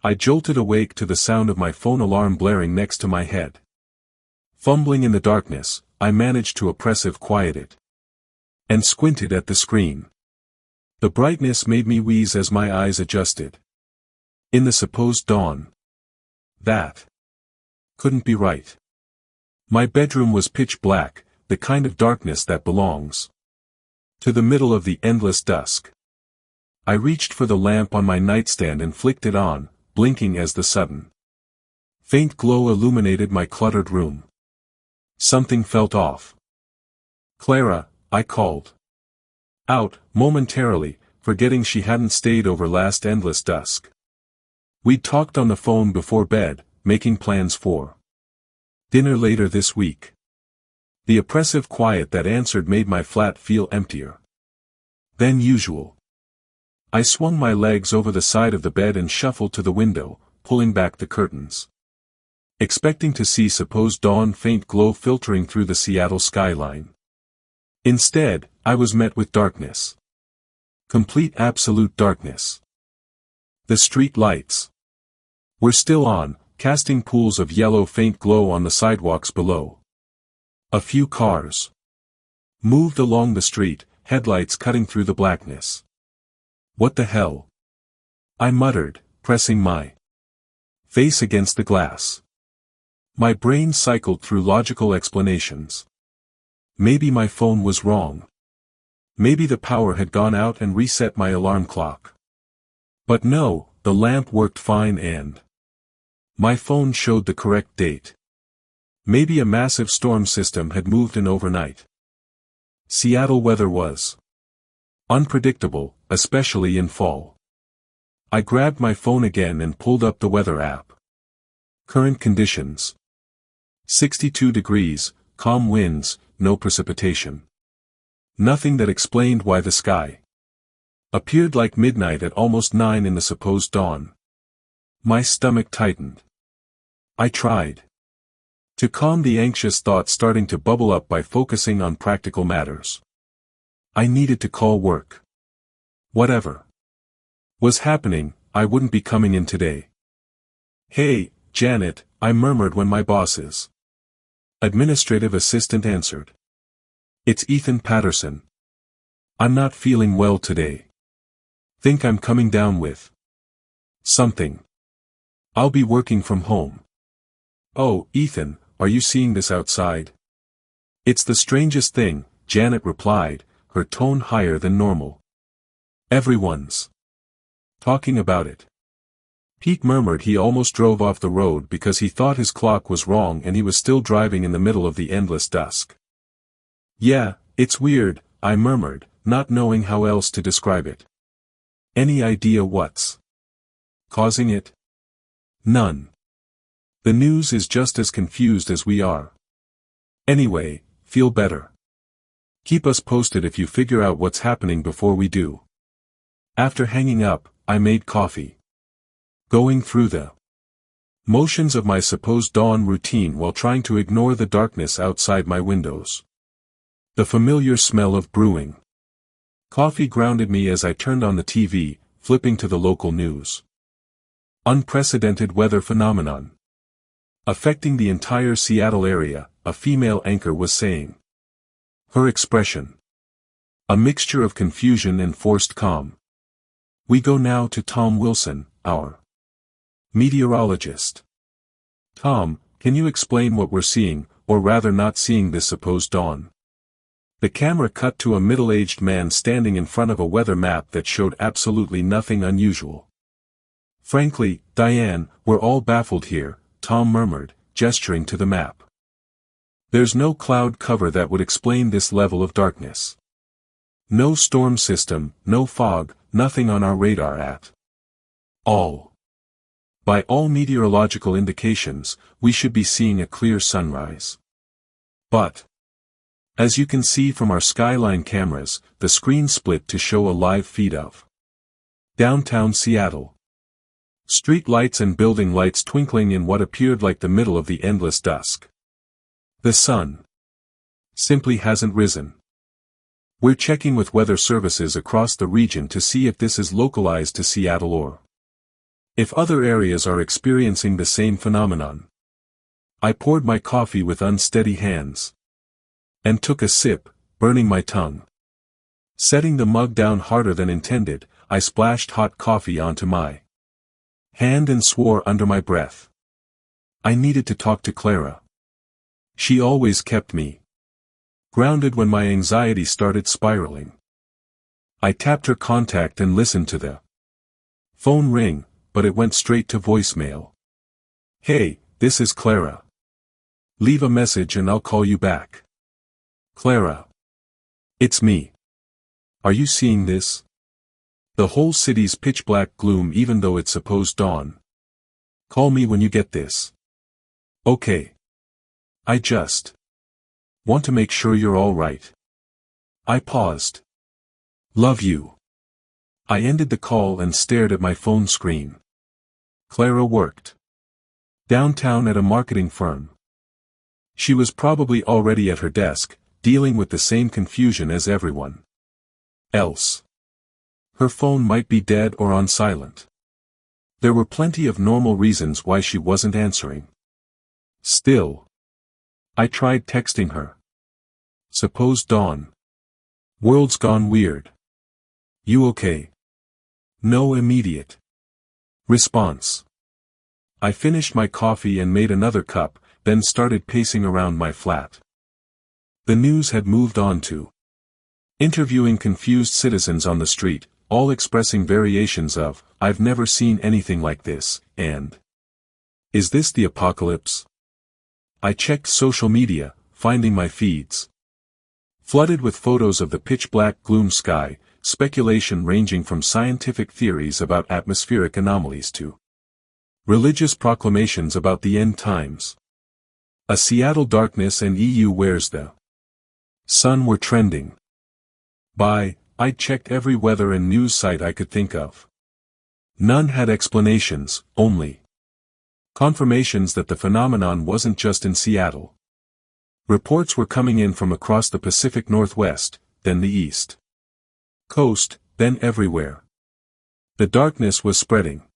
I jolted awake to the sound of my phone alarm blaring next to my head. Fumbling in the darkness, I managed to oppressive quiet it. And squinted at the screen. The brightness made me wheeze as my eyes adjusted. In the supposed dawn. That couldn't be right. My bedroom was pitch black, the kind of darkness that belongs to the middle of the endless dusk. I reached for the lamp on my nightstand and flicked it on, blinking as the sudden faint glow illuminated my cluttered room. Something felt off. "Clara," I called out, momentarily, forgetting she hadn't stayed over last endless dusk. We'd talked on the phone before bed, making plans for dinner later this week. The oppressive quiet that answered made my flat feel emptier than usual. I swung my legs over the side of the bed and shuffled to the window, pulling back the curtains, expecting to see supposed dawn faint glow filtering through the Seattle skyline. Instead, I was met with darkness. Complete absolute darkness. The street lights were still on, casting pools of yellow faint glow on the sidewalks below. A few cars moved along the street, headlights cutting through the blackness. "What the hell?" I muttered, pressing my face against the glass. My brain cycled through logical explanations. Maybe my phone was wrong. Maybe the power had gone out and reset my alarm clock. But no, the lamp worked fine and my phone showed the correct date. Maybe a massive storm system had moved in overnight. Seattle weather was unpredictable, especially in fall. I grabbed my phone again and pulled up the weather app. Current conditions: 62 degrees, calm winds, no precipitation. Nothing that explained why the sky appeared like midnight at almost 9 in the supposed dawn. My stomach tightened. I tried to calm the anxious thoughts starting to bubble up by focusing on practical matters. I needed to call work. Whatever was happening, I wouldn't be coming in today. "Hey, Janet," I murmured when my boss's administrative assistant answered. "It's Ethan Patterson. I'm not feeling well today. Think I'm coming down with something. I'll be working from home." "Oh, Ethan, are you seeing this outside?" "It's the strangest thing," Janet replied, her tone higher than normal. "Everyone's talking about it." Pete murmured he almost drove off the road because he thought his clock was wrong and he was still driving in the middle of the endless dusk. "Yeah, it's weird," I murmured, not knowing how else to describe it. "Any idea what's causing it?" "None. The news is just as confused as we are. Anyway, feel better. Keep us posted if you figure out what's happening before we do." After hanging up, I made coffee. Going through the motions of my supposed dawn routine while trying to ignore the darkness outside my windows. The familiar smell of brewing coffee grounded me as I turned on the TV, flipping to the local news. Unprecedented weather phenomenon affecting the entire Seattle area, a female anchor was saying. Her expression a mixture of confusion and forced calm. We go now to Tom Wilson, our meteorologist. "Tom, can you explain what we're seeing, or rather not seeing this supposed dawn?" The camera cut to a middle-aged man standing in front of a weather map that showed absolutely nothing unusual. "Frankly, Diane, we're all baffled here," Tom murmured, gesturing to the map. "There's no cloud cover that would explain this level of darkness. No storm system, no fog, nothing on our radar at all. By all meteorological indications, we should be seeing a clear sunrise. But as you can see from our skyline cameras, the screen split to show a live feed of downtown Seattle. Street lights and building lights twinkling in what appeared like the middle of the endless dusk. The sun simply hasn't risen. We're checking with weather services across the region to see if this is localized to Seattle or if other areas are experiencing the same phenomenon. I poured my coffee with unsteady hands. And took a sip, burning my tongue. Setting the mug down harder than intended, I splashed hot coffee onto my hand and swore under my breath. I needed to talk to Clara. She always kept me grounded when my anxiety started spiraling. I tapped her contact and listened to the phone ring, but it went straight to voicemail. "Hey, this is Clara. Leave a message and I'll call you back." "Clara. It's me. Are you seeing this? The whole city's pitch black gloom even though it's supposed dawn. Call me when you get this. Okay. I just want to make sure you're all right." I paused. "Love you." I ended the call and stared at my phone screen. Clara worked downtown at a marketing firm. She was probably already at her desk, dealing with the same confusion as everyone else. Her phone might be dead or on silent. There were plenty of normal reasons why she wasn't answering. Still, I tried texting her. "Suppose dawn. World's gone weird. You okay?" No immediate response. I finished my coffee and made another cup, then started pacing around my flat. The news had moved on to interviewing confused citizens on the street, all expressing variations of, "I've never seen anything like this," and "Is this the apocalypse?" I checked social media, finding my feeds flooded with photos of the pitch-black gloom sky, speculation ranging from scientific theories about atmospheric anomalies to religious proclamations about the end times. A Seattle darkness and EU where's the sun were trending. I checked every weather and news site I could think of. None had explanations, only confirmations that the phenomenon wasn't just in Seattle. Reports were coming in from across the Pacific Northwest, then the East Coast, then everywhere. The darkness was spreading.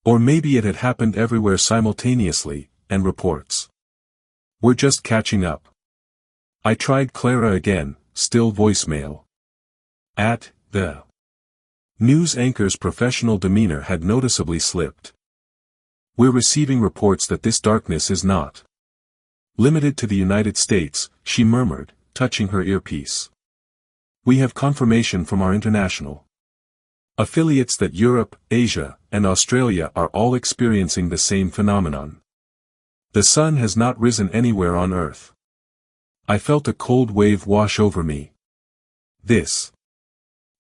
Or maybe it had happened everywhere simultaneously, and reports were just catching up. I tried Clara again, still voicemail. At the news anchor's professional demeanor had noticeably slipped. "We're receiving reports that this darkness is not limited to the United States," she murmured, touching her earpiece. "We have confirmation from our international affiliates that Europe, Asia, and Australia are all experiencing the same phenomenon. The sun has not risen anywhere on Earth." I felt a cold wave wash over me. This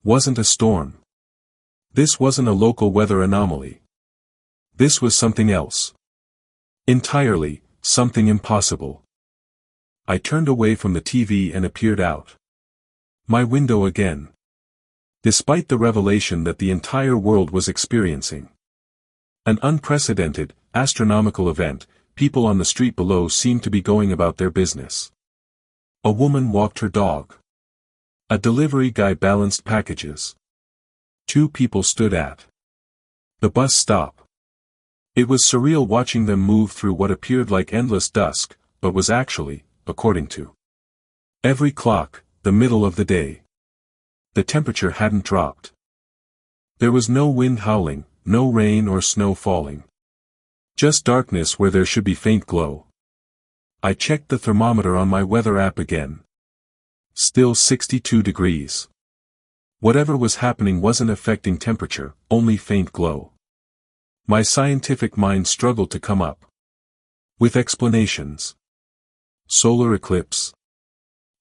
wasn't a storm. This wasn't a local weather anomaly. This was something else. Entirely, something impossible. I turned away from the TV and appeared out my window again. Despite the revelation that the entire world was experiencing an unprecedented, astronomical event, people on the street below seemed to be going about their business. A woman walked her dog. A delivery guy balanced packages. 2 people stood at the bus stop. It was surreal watching them move through what appeared like endless dusk, but was actually, according to every clock, the middle of the day. The temperature hadn't dropped. There was no wind howling, no rain or snow falling. Just darkness where there should be faint glow. I checked the thermometer on my weather app again. Still 62 degrees. Whatever was happening wasn't affecting temperature, only faint glow. My scientific mind struggled to come up with explanations. Solar eclipse?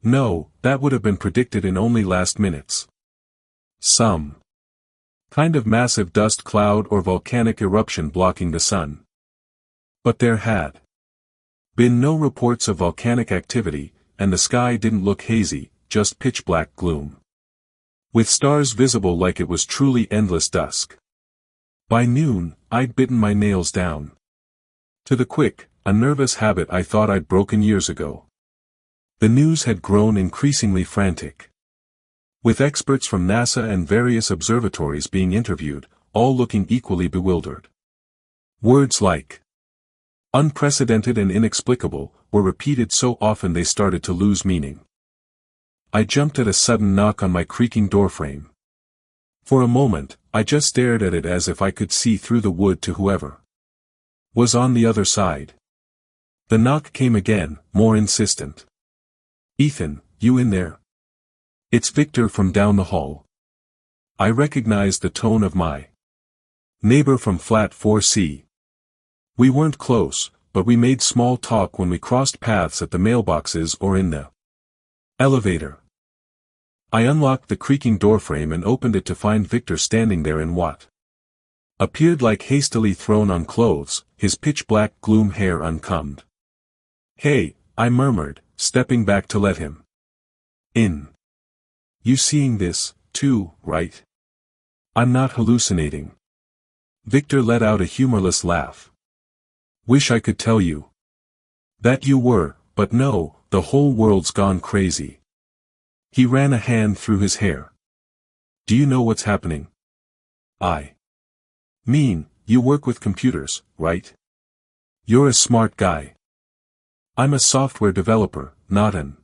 No, that would have been predicted in only last minutes. Some kind of massive dust cloud or volcanic eruption blocking the sun. But there had been no reports of volcanic activity, and the sky didn't look hazy, just pitch-black gloom, with stars visible like it was truly endless dusk. By noon, I'd bitten my nails down to the quick, a nervous habit I thought I'd broken years ago. The news had grown increasingly frantic, with experts from NASA and various observatories being interviewed, all looking equally bewildered. Words like unprecedented and inexplicable were repeated so often they started to lose meaning. I jumped at a sudden knock on my creaking doorframe. For a moment, I just stared at it as if I could see through the wood to whoever was on the other side. The knock came again, more insistent. "Ethan, you in there?" "It's Victor from down the hall." I recognized the tone of my neighbor from flat 4C. We weren't close, but we made small talk when we crossed paths at the mailboxes or in the elevator. I unlocked the creaking doorframe and opened it to find Victor standing there in what appeared like hastily thrown on clothes, his pitch-black gloom hair uncombed. "Hey," I murmured, stepping back to let him in. "You seeing this, too, right? I'm not hallucinating." Victor let out a humorless laugh. "Wish I could tell you that you were, but no, the whole world's gone crazy." He ran a hand through his hair. "Do you know what's happening?" "I mean, you work with computers, right? You're a smart guy." "I'm a software developer, not an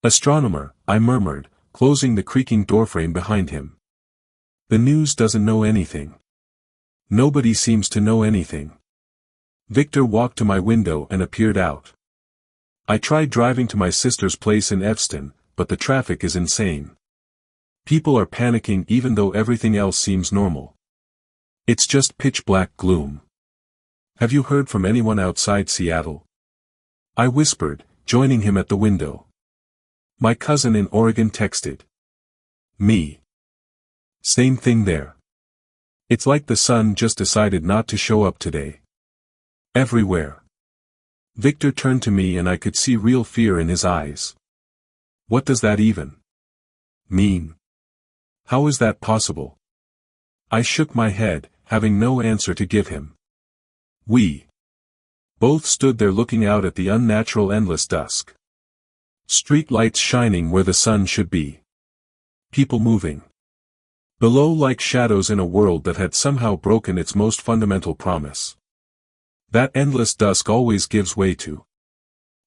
astronomer," I murmured, closing the creaking doorframe behind him. "The news doesn't know anything. Nobody seems to know anything." Victor walked to my window and appeared out. "I tried driving to my sister's place in Evanston, but the traffic is insane. People are panicking even though everything else seems normal. It's just pitch-black gloom. Have you heard from anyone outside Seattle?" I whispered, joining him at the window. "My cousin in Oregon texted me. Same thing there. It's like the sun just decided not to show up today. Everywhere." Victor turned to me and I could see real fear in his eyes. "What does that even mean? How is that possible?" I shook my head, having no answer to give him. We both stood there looking out at the unnatural endless dusk. Streetlights shining where the sun should be. People moving below like shadows in a world that had somehow broken its most fundamental promise. That endless dusk always gives way to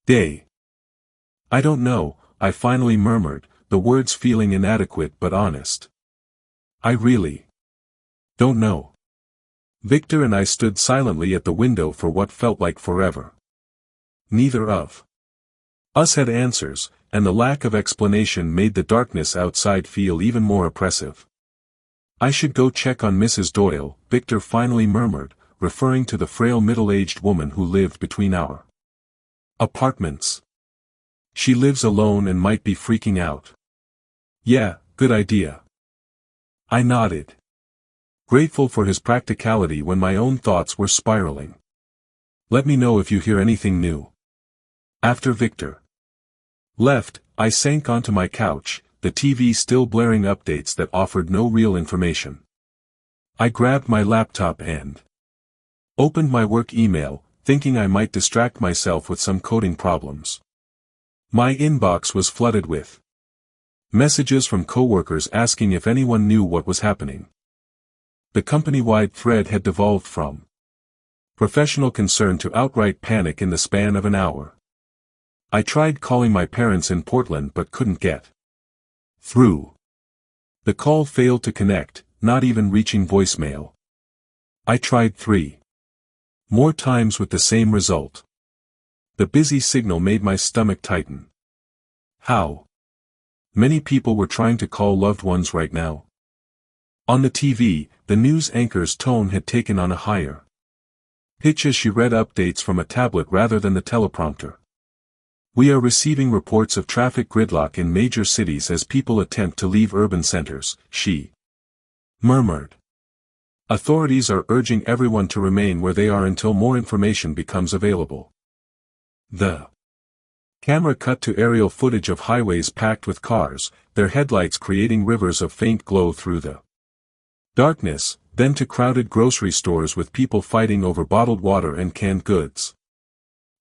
day. "I don't know," I finally murmured, the words feeling inadequate but honest. "I really don't know." Victor and I stood silently at the window for what felt like forever. Neither of us had answers, and the lack of explanation made the darkness outside feel even more oppressive. "I should go check on Mrs. Doyle," Victor finally murmured, referring to the frail middle-aged woman who lived between our apartments. "She lives alone and might be freaking out." "Yeah, good idea." I nodded, grateful for his practicality when my own thoughts were spiraling. "Let me know if you hear anything new." After Victor left, I sank onto my couch, the TV still blaring updates that offered no real information. I grabbed my laptop and opened my work email, thinking I might distract myself with some coding problems. My inbox was flooded with messages from coworkers asking if anyone knew what was happening. The company-wide thread had devolved from professional concern to outright panic in the span of an hour. I tried calling my parents in Portland but couldn't get through. The call failed to connect, not even reaching voicemail. I tried 3 more times with the same result. The busy signal made my stomach tighten. How many people were trying to call loved ones right now? On the TV, the news anchor's tone had taken on a higher pitch as she read updates from a tablet rather than the teleprompter. "We are receiving reports of traffic gridlock in major cities as people attempt to leave urban centers," she murmured. "Authorities are urging everyone to remain where they are until more information becomes available." The camera cut to aerial footage of highways packed with cars, their headlights creating rivers of faint glow through the darkness, then to crowded grocery stores with people fighting over bottled water and canned goods.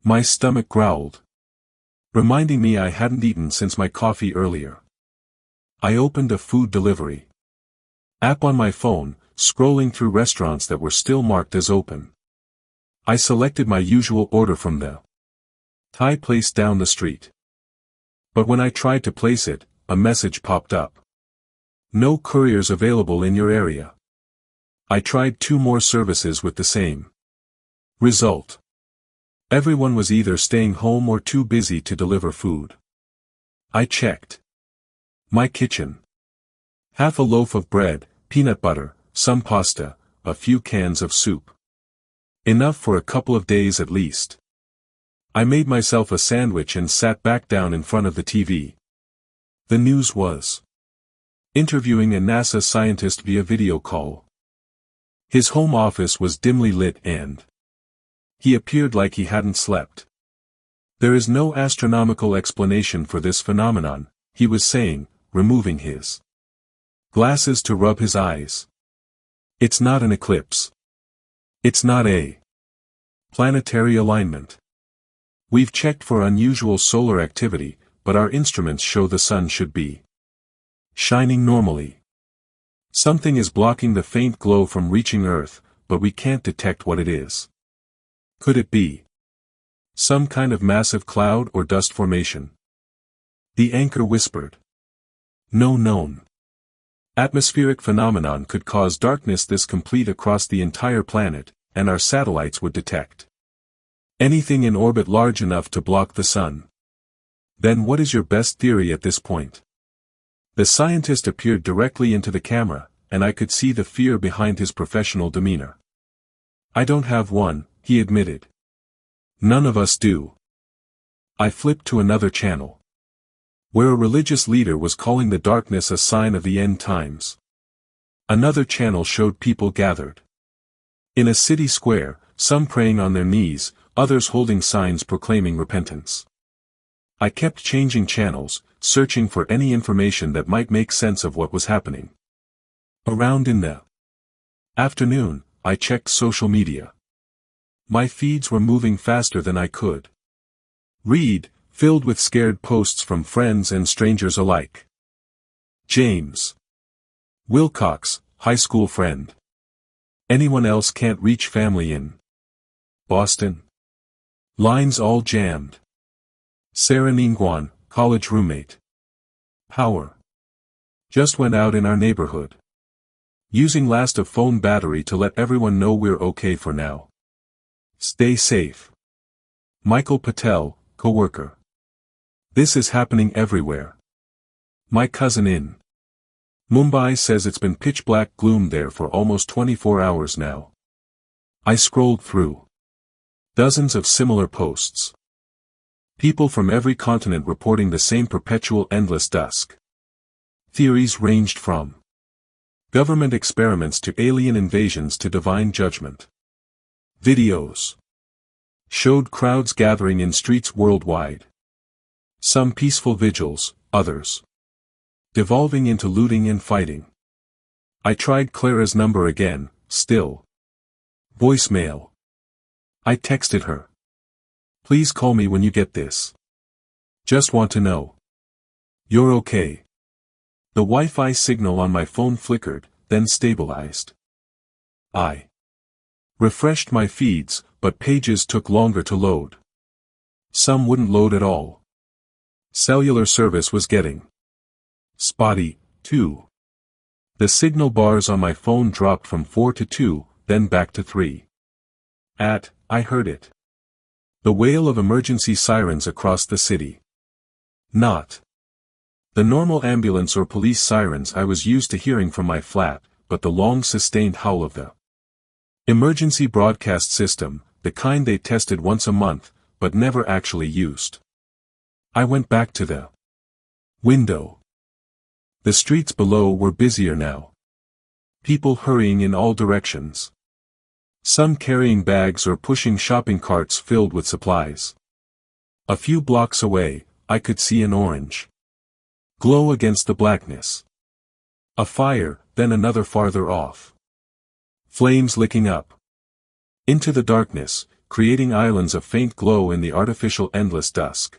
My stomach growled, reminding me I hadn't eaten since my coffee earlier. I opened a food delivery app on my phone, scrolling through restaurants that were still marked as open. I selected my usual order from the Thai place down the street. But when I tried to place it, a message popped up. No couriers available in your area. I tried 2 more services with the same result. Everyone was either staying home or too busy to deliver food. I checked my kitchen. Half a loaf of bread, peanut butter, some pasta, a few cans of soup. Enough for a couple of days at least. I made myself a sandwich and sat back down in front of the TV. The news was interviewing a NASA scientist via video call. His home office was dimly lit and he appeared like he hadn't slept. There is no astronomical explanation for this phenomenon, he was saying, removing his glasses to rub his eyes. It's not an eclipse. It's not a planetary alignment. We've checked for unusual solar activity, but our instruments show the sun should be shining normally. Something is blocking the faint glow from reaching Earth, but we can't detect what it is. Could it be some kind of massive cloud or dust formation? The anchor whispered. No known atmospheric phenomenon could cause darkness this complete across the entire planet, and our satellites would detect anything in orbit large enough to block the sun. Then what is your best theory at this point? The scientist appeared directly into the camera, and I could see the fear behind his professional demeanor. I don't have one, he admitted. None of us do. I flipped to another channel, where a religious leader was calling the darkness a sign of the end times. Another channel showed people gathered in a city square, some praying on their knees, others holding signs proclaiming repentance. I kept changing channels, searching for any information that might make sense of what was happening. Around in the afternoon, I checked social media. My feeds were moving faster than I could read, filled with scared posts from friends and strangers alike. James Wilcox, high school friend. Anyone else can't reach family in Boston? Lines all jammed. Sarah Ningguan, college roommate. Power just went out in our neighborhood. Using last of phone battery to let everyone know we're okay for now. Stay safe. Michael Patel, coworker. This is happening everywhere. My cousin in Mumbai says it's been pitch black gloom there for almost 24 hours now. I scrolled through dozens of similar posts. People from every continent reporting the same perpetual endless dusk. Theories ranged from government experiments to alien invasions to divine judgment. Videos showed crowds gathering in streets worldwide. Some peaceful vigils, others devolving into looting and fighting. I tried Clara's number again, still voicemail. I texted her. Please call me when you get this. Just want to know you're okay. The Wi-Fi signal on my phone flickered, then stabilized. I refreshed my feeds, but pages took longer to load. Some wouldn't load at all. Cellular service was getting spotty, too. The signal bars on my phone dropped from 4 to 2, then back to 3. I heard it. The wail of emergency sirens across the city. Not the normal ambulance or police sirens I was used to hearing from my flat, but the long sustained howl of the emergency broadcast system, the kind they tested once a month, but never actually used. I went back to the window. The streets below were busier now. People hurrying in all directions. Some carrying bags or pushing shopping carts filled with supplies. A few blocks away, I could see an orange glow against the blackness. A fire, then another farther off. Flames licking up into the darkness, creating islands of faint glow in the artificial endless dusk.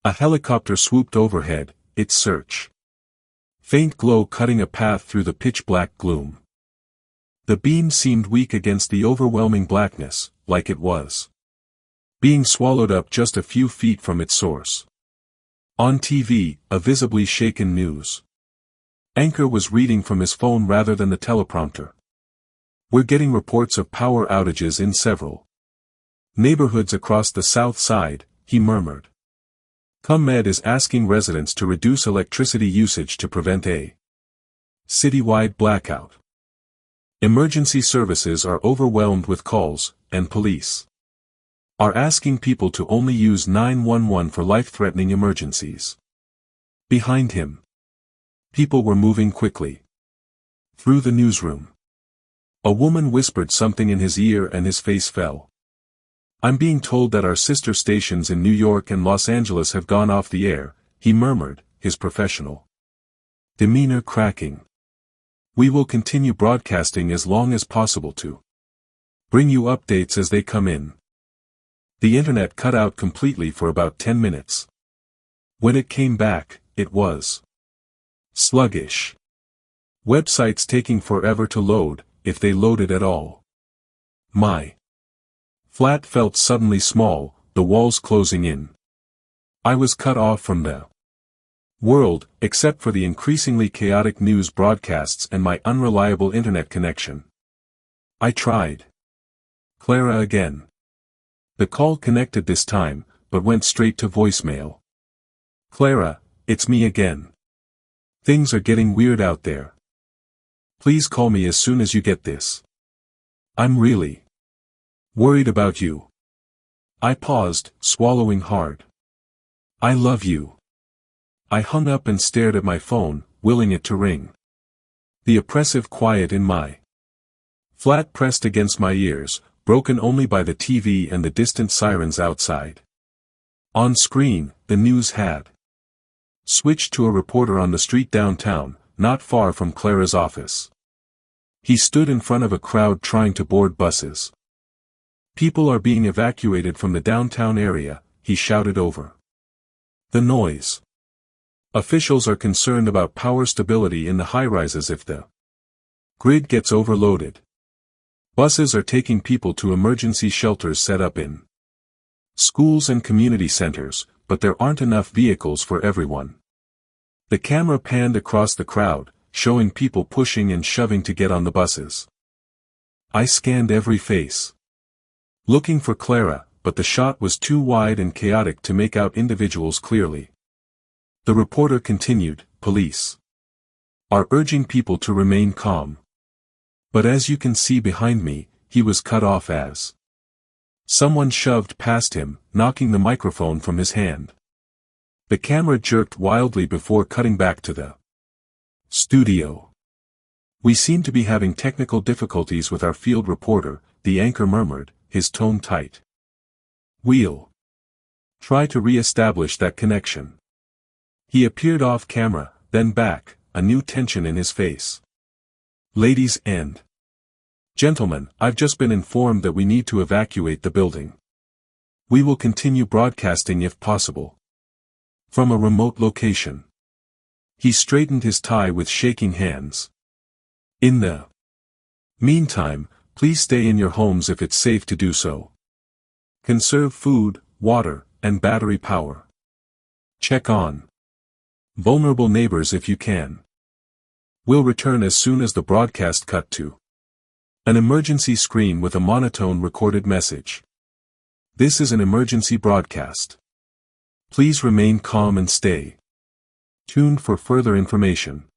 A helicopter swooped overhead, its search faint glow cutting a path through the pitch-black gloom. The beam seemed weak against the overwhelming blackness, like it was being swallowed up just a few feet from its source. On TV, a visibly shaken news anchor was reading from his phone rather than the teleprompter. "We're getting reports of power outages in several neighborhoods across the south side," he murmured. ComEd is asking residents to reduce electricity usage to prevent a citywide blackout. Emergency services are overwhelmed with calls, and police are asking people to only use 911 for life-threatening emergencies. Behind him, people were moving quickly through the newsroom. A woman whispered something in his ear and his face fell. "I'm being told that our sister stations in New York and Los Angeles have gone off the air," he murmured, his professional demeanor cracking. "We will continue broadcasting as long as possible to bring you updates as they come in." The internet cut out completely for about 10 minutes. When it came back, it was sluggish. Websites taking forever to load, if they loaded at all. My flat felt suddenly small, the walls closing in. I was cut off from the world, except for the increasingly chaotic news broadcasts and my unreliable internet connection. I tried Clara again. The call connected this time, but went straight to voicemail. "Clara, it's me again. Things are getting weird out there. Please call me as soon as you get this. I'm really worried about you." I paused, swallowing hard. "I love you." I hung up and stared at my phone, willing it to ring. The oppressive quiet in my flat pressed against my ears, broken only by the TV and the distant sirens outside. On screen, the news had switched to a reporter on the street downtown, not far from Clara's office. He stood in front of a crowd trying to board buses. "People are being evacuated from the downtown area," he shouted over the noise. "Officials are concerned about power stability in the high-rises if the grid gets overloaded. Buses are taking people to emergency shelters set up in schools and community centers, but there aren't enough vehicles for everyone." The camera panned across the crowd, showing people pushing and shoving to get on the buses. I scanned every face, looking for Clara, but the shot was too wide and chaotic to make out individuals clearly. The reporter continued, "Police are urging people to remain calm." But as you can see behind me, he was cut off as someone shoved past him, knocking the microphone from his hand. The camera jerked wildly before cutting back to the studio. "We seem to be having technical difficulties with our field reporter," the anchor murmured, his tone tight. "We'll try to re-establish that connection." He appeared off camera, then back, a new tension in his face. "Ladies and gentlemen, I've just been informed that we need to evacuate the building. We will continue broadcasting if possible from a remote location." He straightened his tie with shaking hands. "In the meantime, please stay in your homes if it's safe to do so. Conserve food, water, and battery power. Check on vulnerable neighbors if you can. We'll return as soon as the broadcast cut to an emergency screen with a monotone recorded message. This is an emergency broadcast. Please remain calm and stay tuned for further information."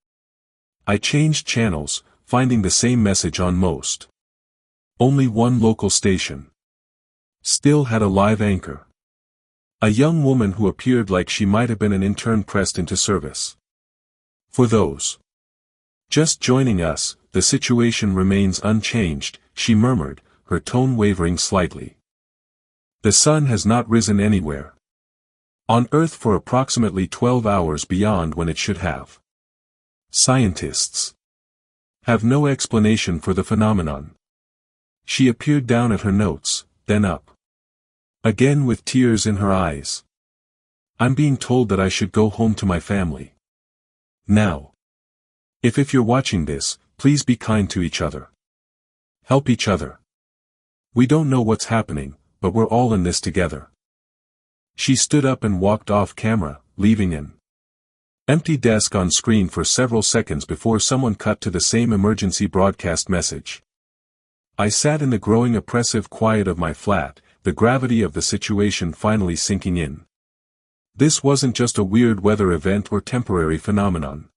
I changed channels, finding the same message on most. Only one local station still had a live anchor. A young woman who appeared like she might have been an intern pressed into service. "For those just joining us, the situation remains unchanged," she murmured, her tone wavering slightly. "The sun has not risen anywhere on Earth for approximately 12 hours beyond when it should have. Scientists have no explanation for the phenomenon." She appeared down at her notes, then up again with tears in her eyes. "I'm being told that I should go home to my family now. If you're watching this, please be kind to each other. Help each other. We don't know what's happening, but we're all in this together. She stood up and walked off camera, leaving an empty desk on screen for several seconds before someone cut to the same emergency broadcast message. I sat in the growing oppressive quiet of my flat, the gravity of the situation finally sinking in. This wasn't just a weird weather event or temporary phenomenon.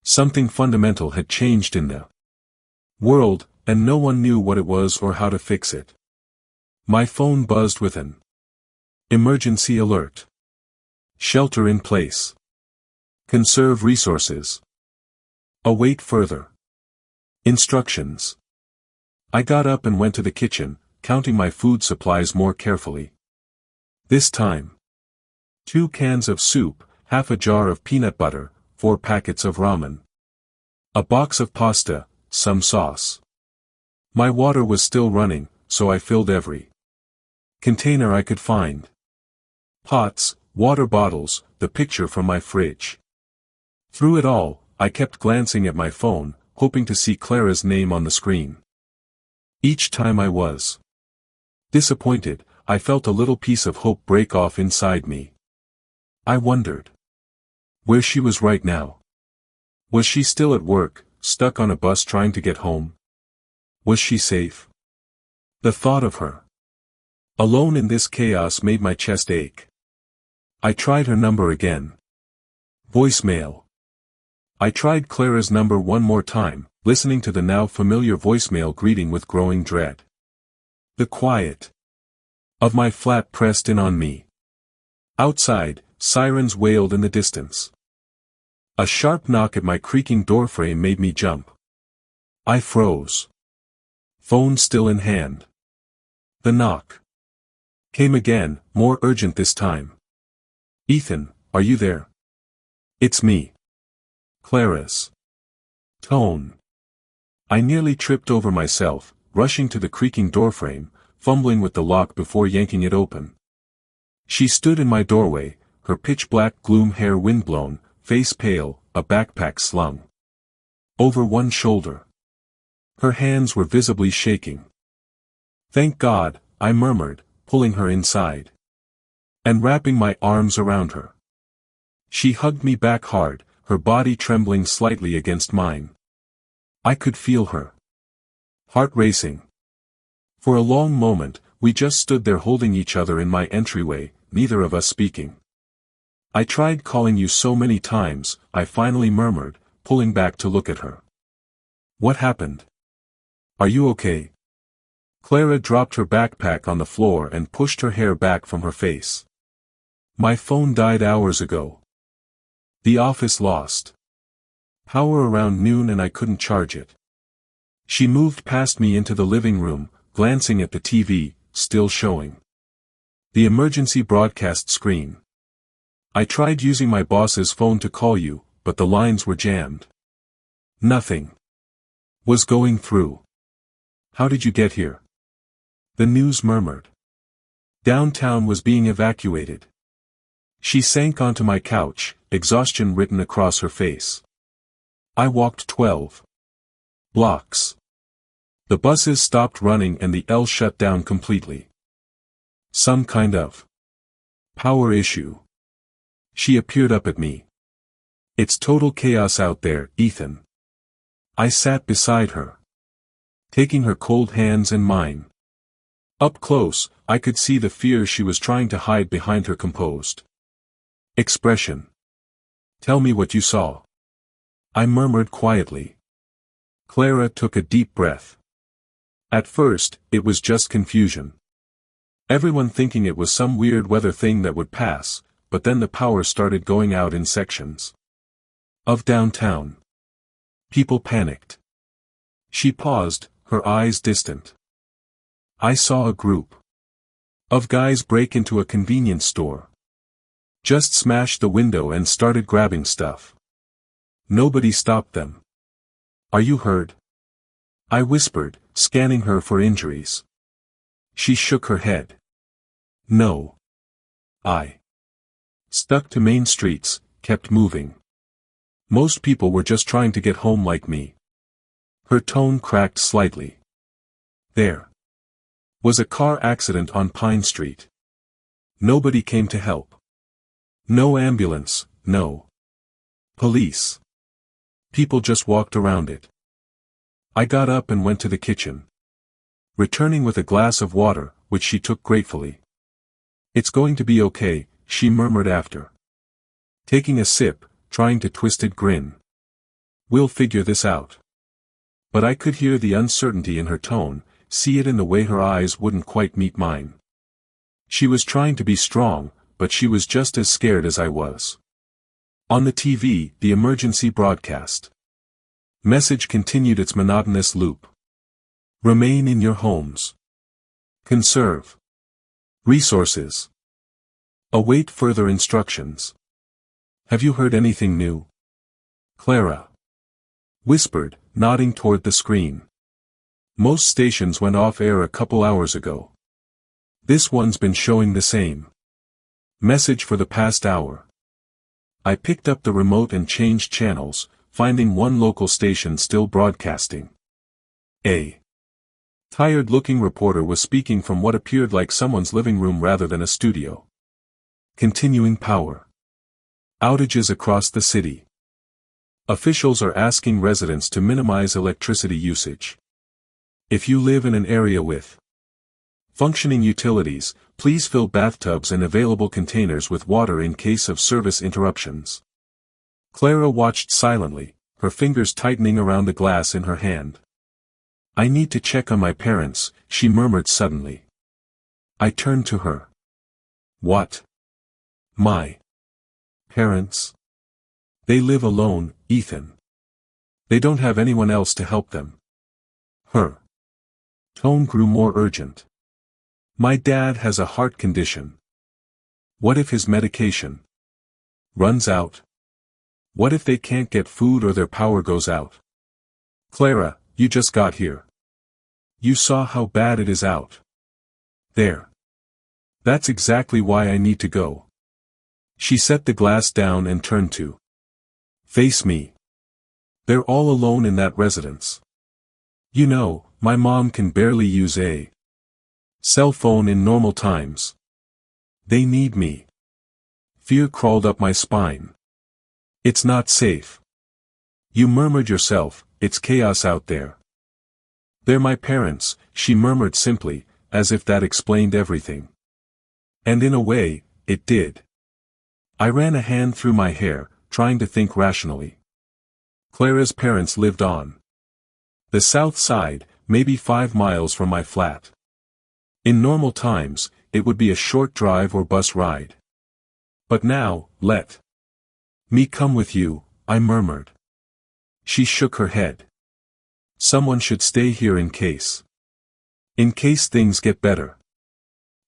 Something fundamental had changed in the world, and no one knew what it was or how to fix it. My phone buzzed with an emergency alert. Shelter in place. Conserve resources. Await further instructions. I got up and went to the kitchen, counting my food supplies more carefully. This time, 2 cans of soup, half a jar of peanut butter, 4 packets of ramen. A box of pasta, some sauce. My water was still running, so I filled every container I could find. Pots, water bottles, the picture from my fridge. Through it all, I kept glancing at my phone, hoping to see Clara's name on the screen. Each time I was disappointed, I felt a little piece of hope break off inside me. I wondered where she was right now. Was she still at work, stuck on a bus trying to get home? Was she safe? The thought of her alone in this chaos made my chest ache. I tried her number again. Voicemail. I tried Clara's number one more time, listening to the now familiar voicemail greeting with growing dread. The quiet of my flat pressed in on me. Outside, sirens wailed in the distance. A sharp knock at my creaking doorframe made me jump. I froze. Phone still in hand. The knock came again, more urgent this time. Ethan, are you there? It's me. Clara's tone. I nearly tripped over myself, rushing to the creaking doorframe, fumbling with the lock before yanking it open. She stood in my doorway, her pitch-black gloom hair windblown, face pale, a backpack slung over one shoulder. Her hands were visibly shaking. Thank God, I murmured, pulling her inside and wrapping my arms around her. She hugged me back hard, her body trembling slightly against mine. I could feel her heart racing. For a long moment, we just stood there holding each other in my entryway, neither of us speaking. I tried calling you so many times, I finally murmured, pulling back to look at her. What happened? Are you okay? Clara dropped her backpack on the floor and pushed her hair back from her face. My phone died hours ago. The office lost power around noon and I couldn't charge it. She moved past me into the living room, glancing at the TV, still showing the emergency broadcast screen. I tried using my boss's phone to call you, but the lines were jammed. Nothing was going through. How did you get here? The news murmured. Downtown was being evacuated. She sank onto my couch, exhaustion written across her face. I walked 12 blocks. The buses stopped running and the L shut down completely. Some kind of power issue. She appeared up at me. It's total chaos out there, Ethan. I sat beside her, taking her cold hands in mine. Up close, I could see the fear she was trying to hide behind her composed expression. Tell me what you saw. I murmured quietly. Clara took a deep breath. At first, it was just confusion. Everyone thinking it was some weird weather thing that would pass, but then the power started going out in sections of downtown. People panicked. She paused, her eyes distant. I saw a group of guys break into a convenience store. Just smashed the window and started grabbing stuff. Nobody stopped them. Are you hurt? I whispered, scanning her for injuries. She shook her head. No. I stuck to main streets, kept moving. Most people were just trying to get home like me. Her tone cracked slightly. There was a car accident on Pine Street. Nobody came to help. No ambulance, no police. People just walked around it. I got up and went to the kitchen, returning with a glass of water, which she took gratefully. "It's going to be okay," she murmured after taking a sip, trying to twisted grin. "We'll figure this out." But I could hear the uncertainty in her tone, see it in the way her eyes wouldn't quite meet mine. She was trying to be strong, but she was just as scared as I was. On the TV, the emergency broadcast message continued its monotonous loop. "Remain in your homes. Conserve resources. Await further instructions. Have you heard anything new?" Clara whispered, nodding toward the screen. "Most stations went off air a couple hours ago. This one's been showing the same message for the past hour." I picked up the remote and changed channels, finding one local station still broadcasting. A tired-looking reporter was speaking from what appeared like someone's living room rather than a studio. "Continuing power outages across the city. Officials are asking residents to minimize electricity usage. If you live in an area with functioning utilities, please fill bathtubs and available containers with water in case of service interruptions." Clara watched silently, her fingers tightening around the glass in her hand. "I need to check on my parents," she murmured suddenly. I turned to her. "What? My parents? They live alone, Ethan. They don't have anyone else to help them." Her tone grew more urgent. "My dad has a heart condition. What if his medication runs out? What if they can't get food or their power goes out? Clara, you just got here. You saw how bad it is out there. That's exactly why I need to go." She set the glass down and turned to face me. "They're all alone in that residence. You know, my mom can barely use a cell phone in normal times. They need me." Fear crawled up my spine. "It's not safe. You murmured yourself, it's chaos out there." "They're my parents," she murmured simply, as if that explained everything. And in a way, it did. I ran a hand through my hair, trying to think rationally. Clara's parents lived on the south side, maybe 5 miles from my flat. In normal times, it would be a short drive or bus ride. But now, "Let me come with you," I murmured. She shook her head. "Someone should stay here in case things get better.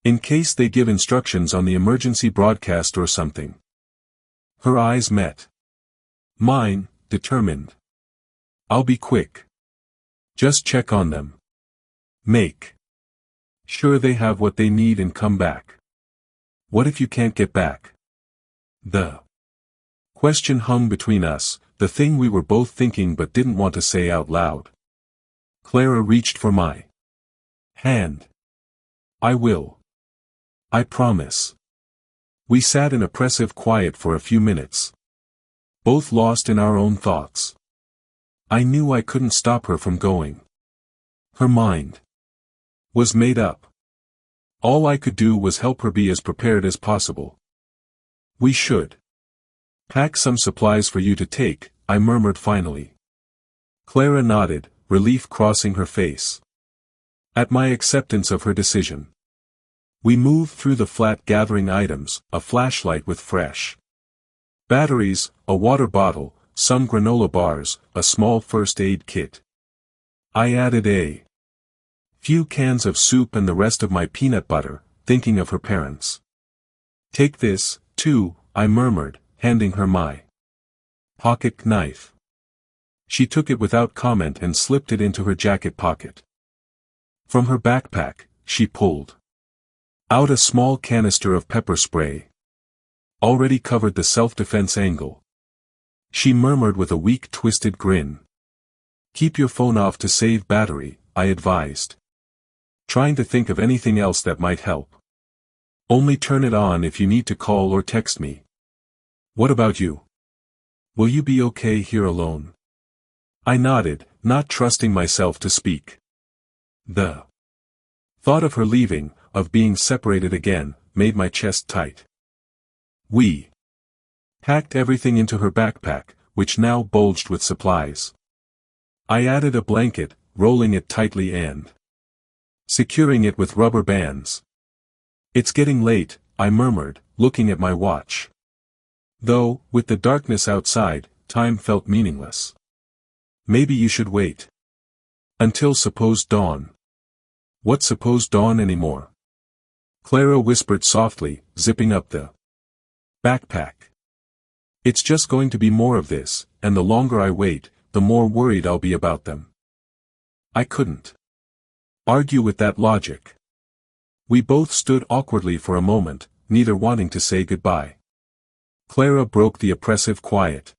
In case they give instructions on the emergency broadcast or something." Her eyes met mine, determined. "I'll be quick. Just check on them. Make sure they have what they need and come back." "What if you can't get back?" The question hung between us, the thing we were both thinking but didn't want to say out loud. Clara reached for my hand. "I will. I promise." We sat in oppressive quiet for a few minutes, both lost in our own thoughts. I knew I couldn't stop her from going. Her mind was made up. All I could do was help her be as prepared as possible. "We should pack some supplies for you to take," I murmured finally. Clara nodded, relief crossing her face at my acceptance of her decision. We moved through the flat gathering items, a flashlight with fresh batteries, a water bottle, some granola bars, a small first aid kit. I added a few cans of soup and the rest of my peanut butter, thinking of her parents. "Take this, too," I murmured, handing her my pocket knife. She took it without comment and slipped it into her jacket pocket. From her backpack, she pulled out a small canister of pepper spray. Already covered the self-defense angle. She murmured with a weak twisted grin. "Keep your phone off to save battery," I advised. trying to think of anything else that might help. Only turn it on if you need to call or text me. What about you? Will you be okay here alone? I nodded, not trusting myself to speak. The thought of her leaving, of being separated again, made my chest tight. We packed everything into her backpack, which now bulged with supplies. I added a blanket, rolling it tightly and securing it with rubber bands. It's getting late, I murmured, looking at my watch. Though, with the darkness outside, time felt meaningless. Maybe you should wait until supposed dawn. What supposed dawn anymore? Clara whispered softly, zipping up the backpack. It's just going to be more of this, and the longer I wait, the more worried I'll be about them. I couldn't argue with that logic. We both stood awkwardly for a moment, neither wanting to say goodbye. Clara broke the oppressive quiet.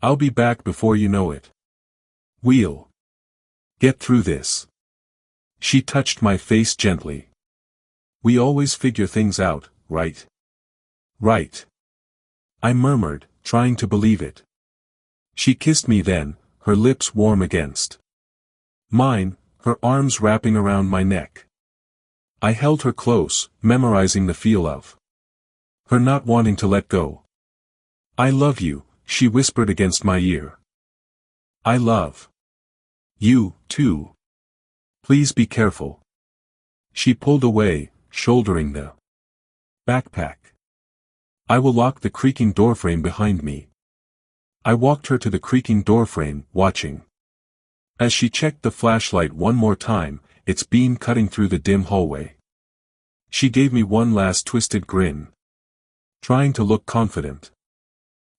I'll be back before you know it. We'll get through this. She touched my face gently. We always figure things out, right? Right. I murmured, trying to believe it. She kissed me then, her lips warm against mine, her arms wrapping around my neck. I held her close, memorizing the feel of her not wanting to let go. I love you, she whispered against my ear. I love you, too. Please be careful. She pulled away, shouldering the backpack. I will lock the creaking doorframe behind me. I walked her to the creaking doorframe, watching as she checked the flashlight one more time, its beam cutting through the dim hallway. She gave me one last twisted grin, trying to look confident.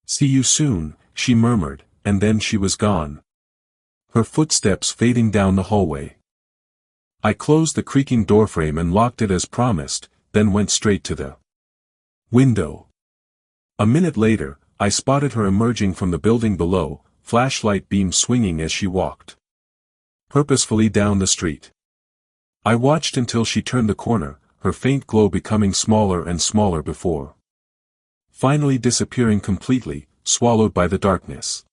See you soon, she murmured, and then she was gone. Her footsteps fading down the hallway. I closed the creaking doorframe and locked it as promised, then went straight to the window. A minute later, I spotted her emerging from the building below, flashlight beam swinging as she walked purposefully down the street. I watched until she turned the corner, her faint glow becoming smaller and smaller before finally disappearing completely, swallowed by the darkness.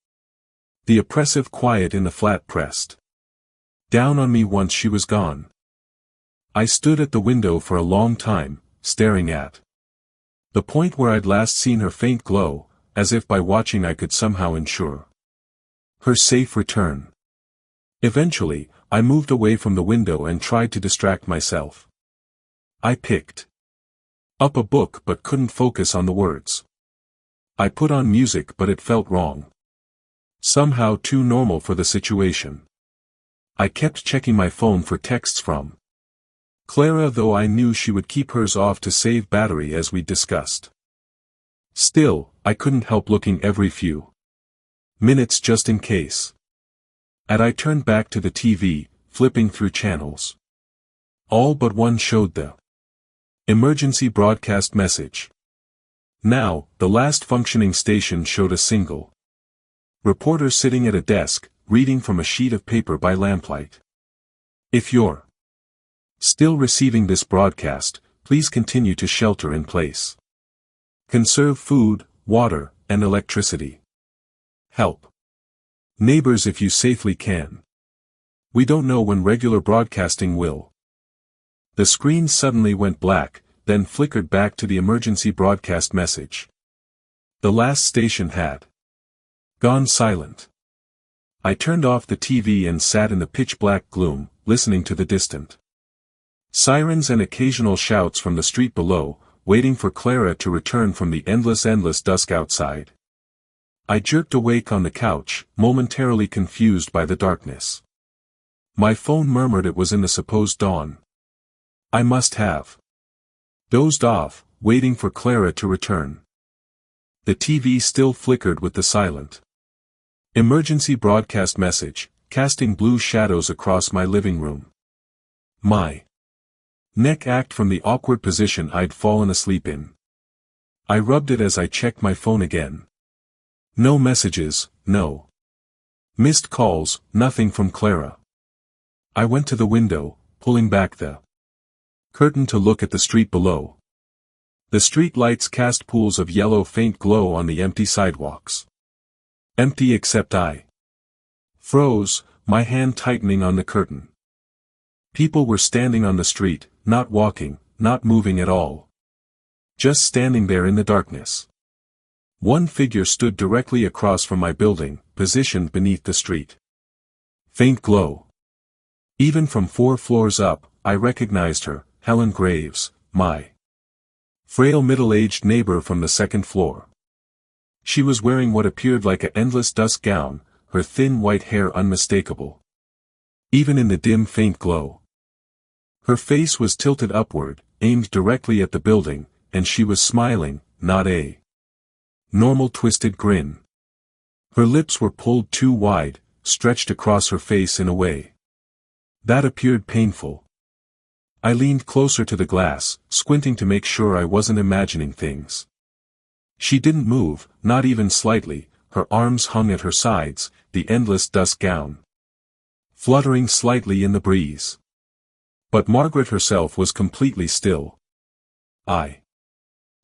The oppressive quiet in the flat pressed down on me once she was gone. I stood at the window for a long time, staring at the point where I'd last seen her faint glow, as if by watching I could somehow ensure her safe return. Eventually, I moved away from the window and tried to distract myself. I picked up a book but couldn't focus on the words. I put on music but it felt wrong. Somehow too normal for the situation. I kept checking my phone for texts from Clara, though I knew she would keep hers off to save battery as we'd discussed. Still, I couldn't help looking every few minutes just in case. I turned back to the TV, flipping through channels. All but one showed the emergency broadcast message. Now, the last functioning station showed a single reporter sitting at a desk, reading from a sheet of paper by lamplight. If you're still receiving this broadcast, please continue to shelter in place. Conserve food, water, and electricity. Help neighbors if you safely can. We don't know when regular broadcasting will. The screen suddenly went black, then flickered back to the emergency broadcast message. The last station had gone silent. I turned off the TV and sat in the pitch-black gloom, listening to the distant sirens and occasional shouts from the street below, waiting for Clara to return from the endless dusk outside. I jerked awake on the couch, momentarily confused by the darkness. My phone murmured it was in the supposed dawn. I must have dozed off, waiting for Clara to return. The TV still flickered with the silent emergency broadcast message, casting blue shadows across my living room. My neck ached from the awkward position I'd fallen asleep in. I rubbed it as I checked my phone again. No messages, no missed calls, nothing from Clara. I went to the window, pulling back the curtain to look at the street below. The street lights cast pools of yellow faint glow on the empty sidewalks. Empty except I froze, my hand tightening on the curtain. People were standing on the street, not walking, not moving at all. Just standing there in the darkness. One figure stood directly across from my building, positioned beneath the street. Faint glow. Even from 4 floors up, I recognized her, Helen Graves, my frail middle-aged neighbor from the 2nd floor. She was wearing what appeared like an endless dusk gown, her thin white hair unmistakable. Even in the dim faint glow. Her face was tilted upward, aimed directly at the building, and she was smiling, not a normal twisted grin. Her lips were pulled too wide, stretched across her face in a way that appeared painful. I leaned closer to the glass, squinting to make sure I wasn't imagining things. She didn't move, not even slightly, her arms hung at her sides, the endless dusk gown fluttering slightly in the breeze. But Margaret herself was completely still. I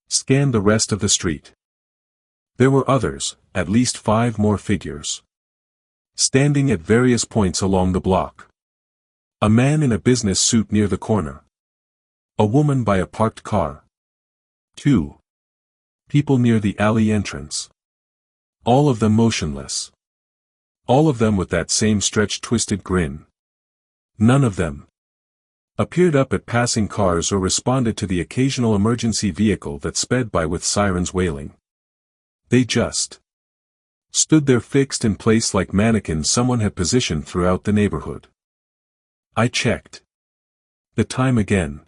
scanned the rest of the street. There were others, at least 5 more figures, standing at various points along the block. A man in a business suit near the corner. A woman by a parked car. 2 people near the alley entrance. All of them motionless. All of them with that same stretched twisted grin. None of them appeared up at passing cars or responded to the occasional emergency vehicle that sped by with sirens wailing. They just stood there fixed in place like mannequins someone had positioned throughout the neighborhood. I checked the time again.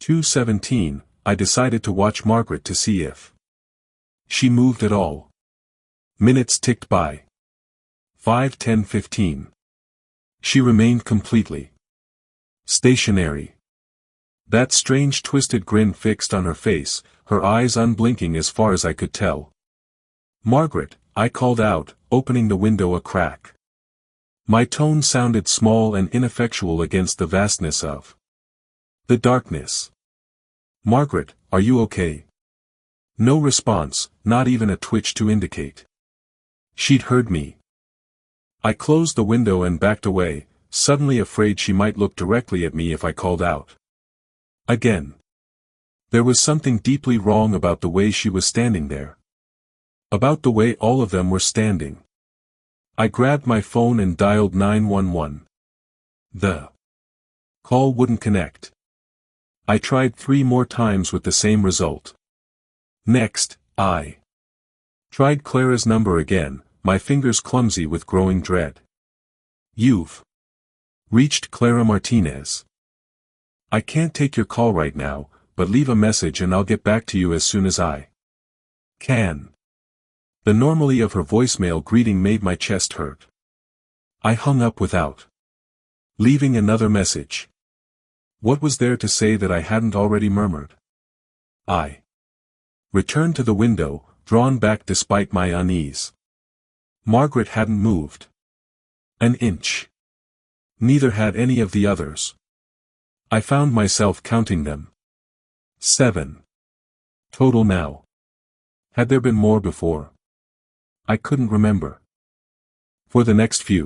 2:17, I decided to watch Margaret to see if she moved at all. Minutes ticked by. 5:10, 15. She remained completely stationary. That strange twisted grin fixed on her face, her eyes unblinking as far as I could tell. "Margaret," I called out, opening the window a crack. My tone sounded small and ineffectual against the vastness of the darkness. "Margaret, are you okay?" No response, not even a twitch to indicate she'd heard me. I closed the window and backed away, suddenly afraid she might look directly at me if I called out again. There was something deeply wrong about the way she was standing there. About the way all of them were standing. I grabbed my phone and dialed 911. The call wouldn't connect. I tried 3 more times with the same result. Next, I tried Clara's number again, my fingers clumsy with growing dread. "You've reached Clara Martinez. I can't take your call right now, but leave a message and I'll get back to you as soon as I can." The normality of her voicemail greeting made my chest hurt. I hung up without leaving another message. What was there to say that I hadn't already murmured? I returned to the window, drawn back despite my unease. Margaret hadn't moved an inch. Neither had any of the others. I found myself counting them. 7 total now. Had there been more before? I couldn't remember. For the next few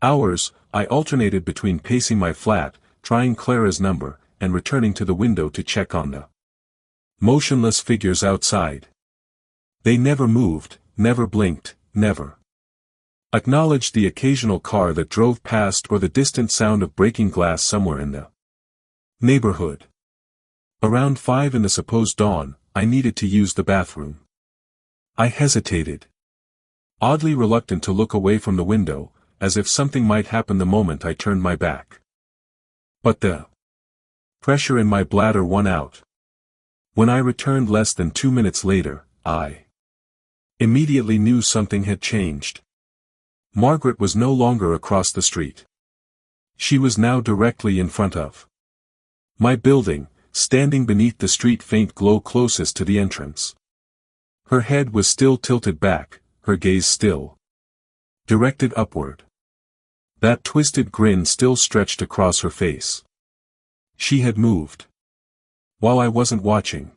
hours, I alternated between pacing my flat, trying Clara's number, and returning to the window to check on the motionless figures outside. They never moved, never blinked, never acknowledged the occasional car that drove past or the distant sound of breaking glass somewhere in the neighborhood. Around 5 in the supposed dawn, I needed to use the bathroom. I hesitated. Oddly reluctant to look away from the window, as if something might happen the moment I turned my back. But the pressure in my bladder won out. When I returned less than 2 minutes later, I immediately knew something had changed. Margaret was no longer across the street. She was now directly in front of my building, standing beneath the street faint glow closest to the entrance. Her head was still tilted back, her gaze still directed upward. That twisted grin still stretched across her face. She had moved. While I wasn't watching.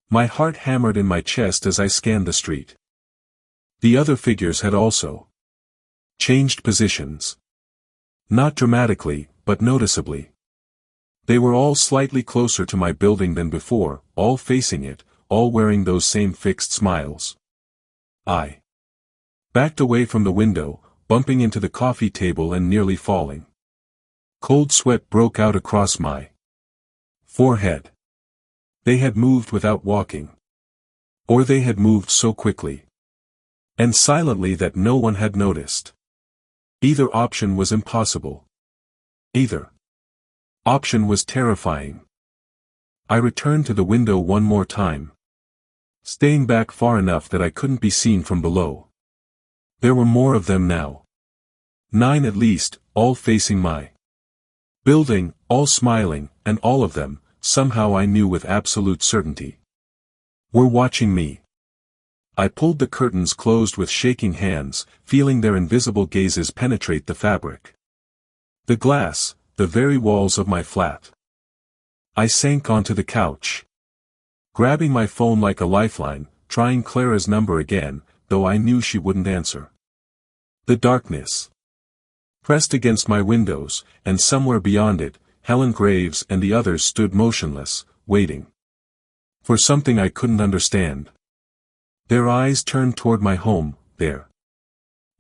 My heart hammered in my chest as I scanned the street. The other figures had also changed positions. Not dramatically, but noticeably. They were all slightly closer to my building than before, all facing it, all wearing those same fixed smiles. I backed away from the window, bumping into the coffee table and nearly falling. Cold sweat broke out across my forehead. They had moved without walking. Or they had moved so quickly and silently that no one had noticed. Either option was impossible. Either option was terrifying. I returned to the window one more time, staying back far enough that I couldn't be seen from below. There were more of them now. 9 at least, all facing my building, all smiling, and all of them, somehow I knew with absolute certainty, were watching me. I pulled the curtains closed with shaking hands, feeling their invisible gazes penetrate the fabric. The glass, the very walls of my flat. I sank onto the couch, grabbing my phone like a lifeline, trying Clara's number again, though I knew she wouldn't answer. The darkness pressed against my windows, and somewhere beyond it, Helen Graves and the others stood motionless, waiting for something I couldn't understand. Their eyes turned toward my home, their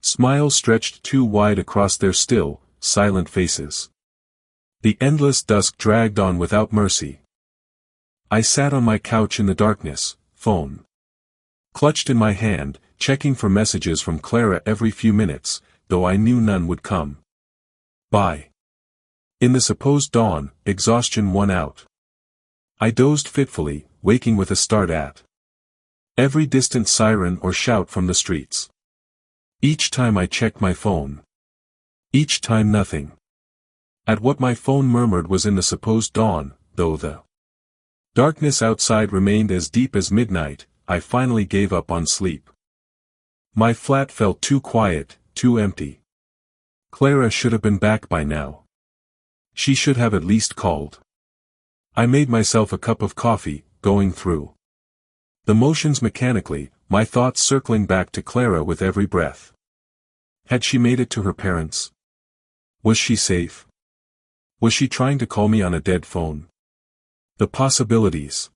smiles stretched too wide across their still, silent faces. The endless dusk dragged on without mercy. I sat on my couch in the darkness, phone clutched in my hand, checking for messages from Clara every few minutes, though I knew none would come. In the supposed dawn, exhaustion won out. I dozed fitfully, waking with a start at every distant siren or shout from the streets. Each time I checked my phone. Each time nothing. At what my phone murmured was in the supposed dawn, though the darkness outside remained as deep as midnight, I finally gave up on sleep. My flat felt too quiet, too empty. Clara should have been back by now. She should have at least called. I made myself a cup of coffee, going through the motions mechanically, my thoughts circling back to Clara with every breath. Had she made it to her parents? Was she safe? Was she trying to call me on a dead phone? The possibilities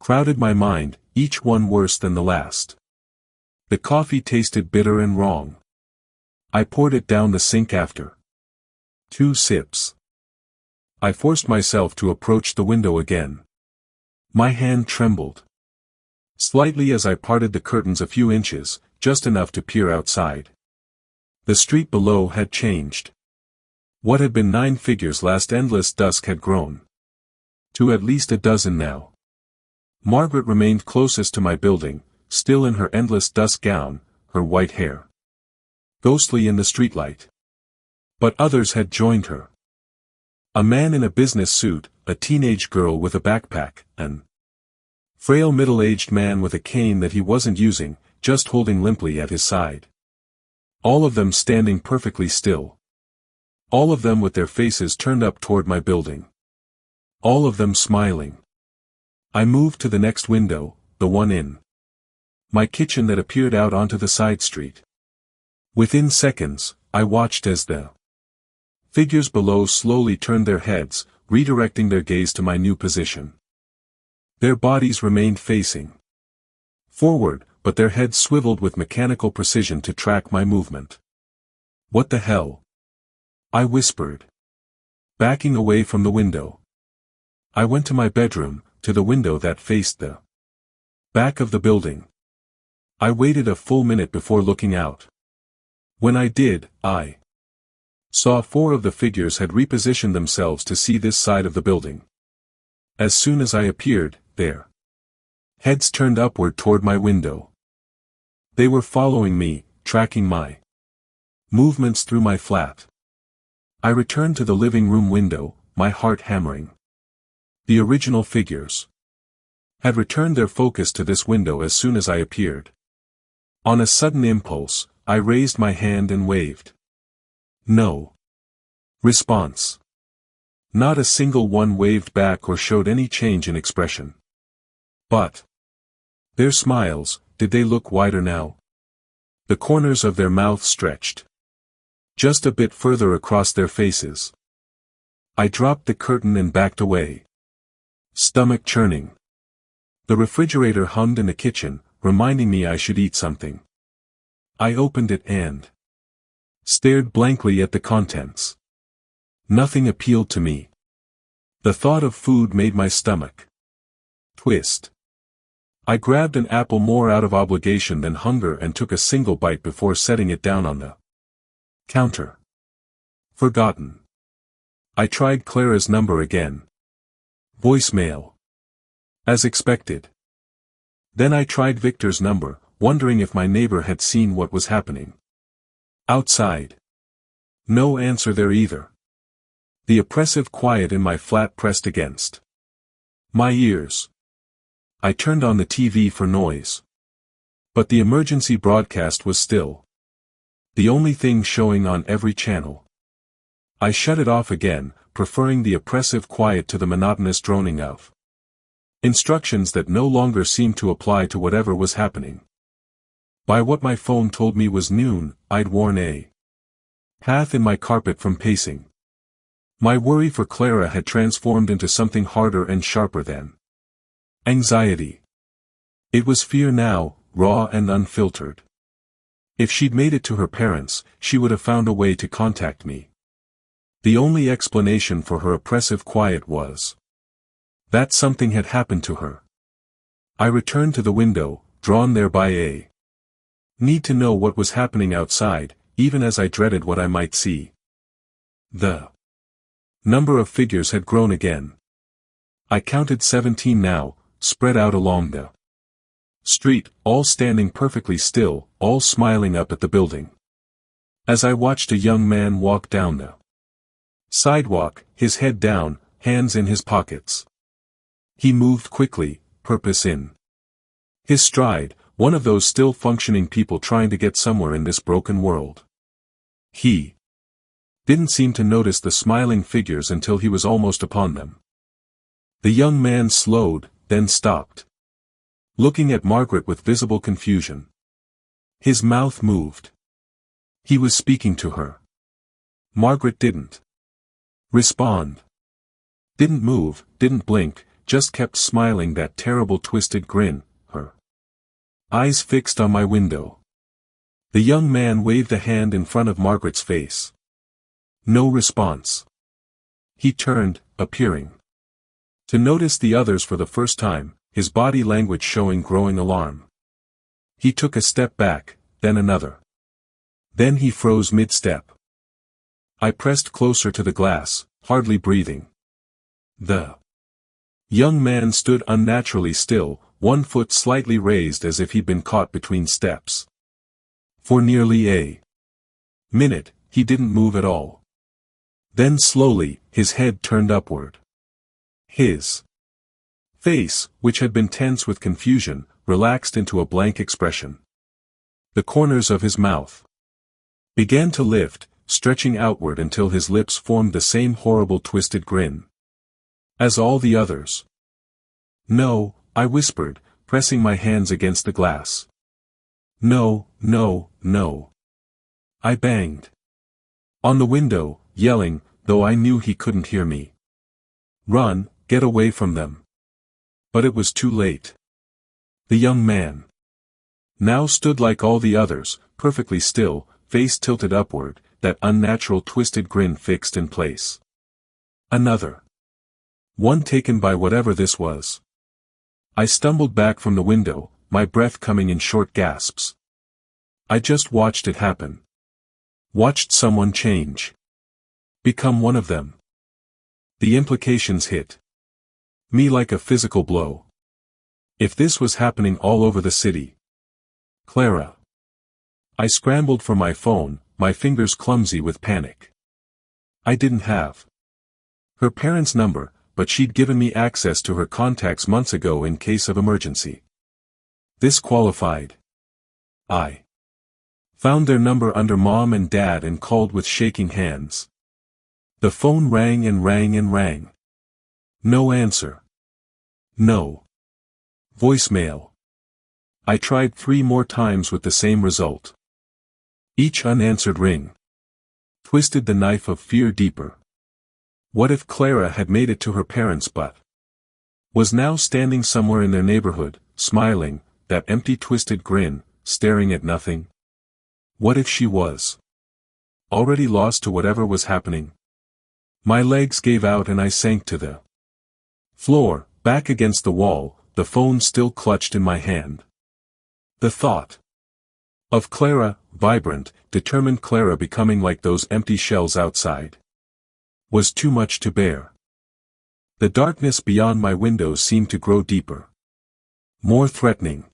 crowded my mind, each one worse than the last. The coffee tasted bitter and wrong. I poured it down the sink after 2 sips. I forced myself to approach the window again. My hand trembled slightly as I parted the curtains a few inches, just enough to peer outside. The street below had changed. What had been 9 figures last endless dusk had grown to at least a dozen now. Margaret remained closest to my building, still in her endless dusk gown, her white hair ghostly in the streetlight. But others had joined her. A man in a business suit, a teenage girl with a backpack, an frail middle-aged man with a cane that he wasn't using, just holding limply at his side. All of them standing perfectly still. All of them with their faces turned up toward my building. All of them smiling. I moved to the next window, the one in my kitchen that appeared out onto the side street. Within seconds, I watched as the figures below slowly turned their heads, redirecting their gaze to my new position. Their bodies remained facing forward, but their heads swiveled with mechanical precision to track my movement. What the hell? I whispered, backing away from the window. I went to my bedroom, to the window that faced the back of the building. I waited a full minute before looking out. When I did, I saw 4 of the figures had repositioned themselves to see this side of the building. As soon as I appeared, their heads turned upward toward my window. They were following me, tracking my movements through my flat. I returned to the living room window, my heart hammering. The original figures had returned their focus to this window as soon as I appeared. On a sudden impulse, I raised my hand and waved. No response. Not a single one waved back or showed any change in expression. But their smiles, did they look wider now? The corners of their mouths stretched just a bit further across their faces. I dropped the curtain and backed away, stomach churning. The refrigerator hummed in the kitchen, reminding me I should eat something. I opened it and stared blankly at the contents. Nothing appealed to me. The thought of food made my stomach twist. I grabbed an apple more out of obligation than hunger and took a single bite before setting it down on the counter. Forgotten. I tried Clara's number again. Voicemail. As expected. Then I tried Victor's number, wondering if my neighbor had seen what was happening outside. No answer there either. The oppressive quiet in my flat pressed against my ears. I turned on the TV for noise. But the emergency broadcast was still the only thing showing on every channel. I shut it off again, preferring the oppressive quiet to the monotonous droning of instructions that no longer seemed to apply to whatever was happening. By what my phone told me was noon, I'd worn a path in my carpet from pacing. My worry for Clara had transformed into something harder and sharper than anxiety. It was fear now, raw and unfiltered. If she'd made it to her parents, she would have found a way to contact me. The only explanation for her oppressive quiet was that something had happened to her. I returned to the window, drawn there by a need to know what was happening outside, even as I dreaded what I might see. The number of figures had grown again. I counted 17 now, spread out along the street, all standing perfectly still, all smiling up at the building. As I watched a young man walk down the sidewalk, his head down, hands in his pockets. He moved quickly, purpose in his stride, one of those still functioning people trying to get somewhere in this broken world. He didn't seem to notice the smiling figures until he was almost upon them. The young man slowed, then stopped, looking at Margaret with visible confusion. His mouth moved. He was speaking to her. Margaret didn't respond. Didn't move, didn't blink, just kept smiling that terrible twisted grin, her eyes fixed on my window. The young man waved a hand in front of Margaret's face. No response. He turned, appearing to notice the others for the first time, his body language showing growing alarm. He took a step back, then another. Then he froze mid-step. I pressed closer to the glass, hardly breathing. The young man stood unnaturally still, one foot slightly raised as if he'd been caught between steps. For nearly a minute, he didn't move at all. Then slowly, his head turned upward. His face, which had been tense with confusion, relaxed into a blank expression. The corners of his mouth began to lift, stretching outward until his lips formed the same horrible twisted grin as all the others. No, I whispered, pressing my hands against the glass. No, no, no. I banged on the window, yelling, though I knew he couldn't hear me. Run, get away from them. But it was too late. The young man now stood like all the others, perfectly still, face tilted upward, that unnatural twisted grin fixed in place. Another one taken by whatever this was. I stumbled back from the window, my breath coming in short gasps. I just watched it happen. Watched someone change. Become one of them. The implications hit me like a physical blow. If this was happening all over the city. Clara. I scrambled for my phone, my fingers clumsy with panic. I didn't have her parents' number, but she'd given me access to her contacts months ago in case of emergency. This qualified. I Found their number under Mom and Dad and called with shaking hands. The phone rang and rang and rang. No answer. No. Voicemail. I tried 3 more times with the same result. Each unanswered ring twisted the knife of fear deeper. What if Clara had made it to her parents but was now standing somewhere in their neighborhood, smiling, that empty twisted grin, staring at nothing? What if she was already lost to whatever was happening? My legs gave out and I sank to the floor, back against the wall, the phone still clutched in my hand. The thought of Clara, vibrant, determined Clara becoming like those empty shells outside, was too much to bear. The darkness beyond my window seemed to grow deeper, more threatening.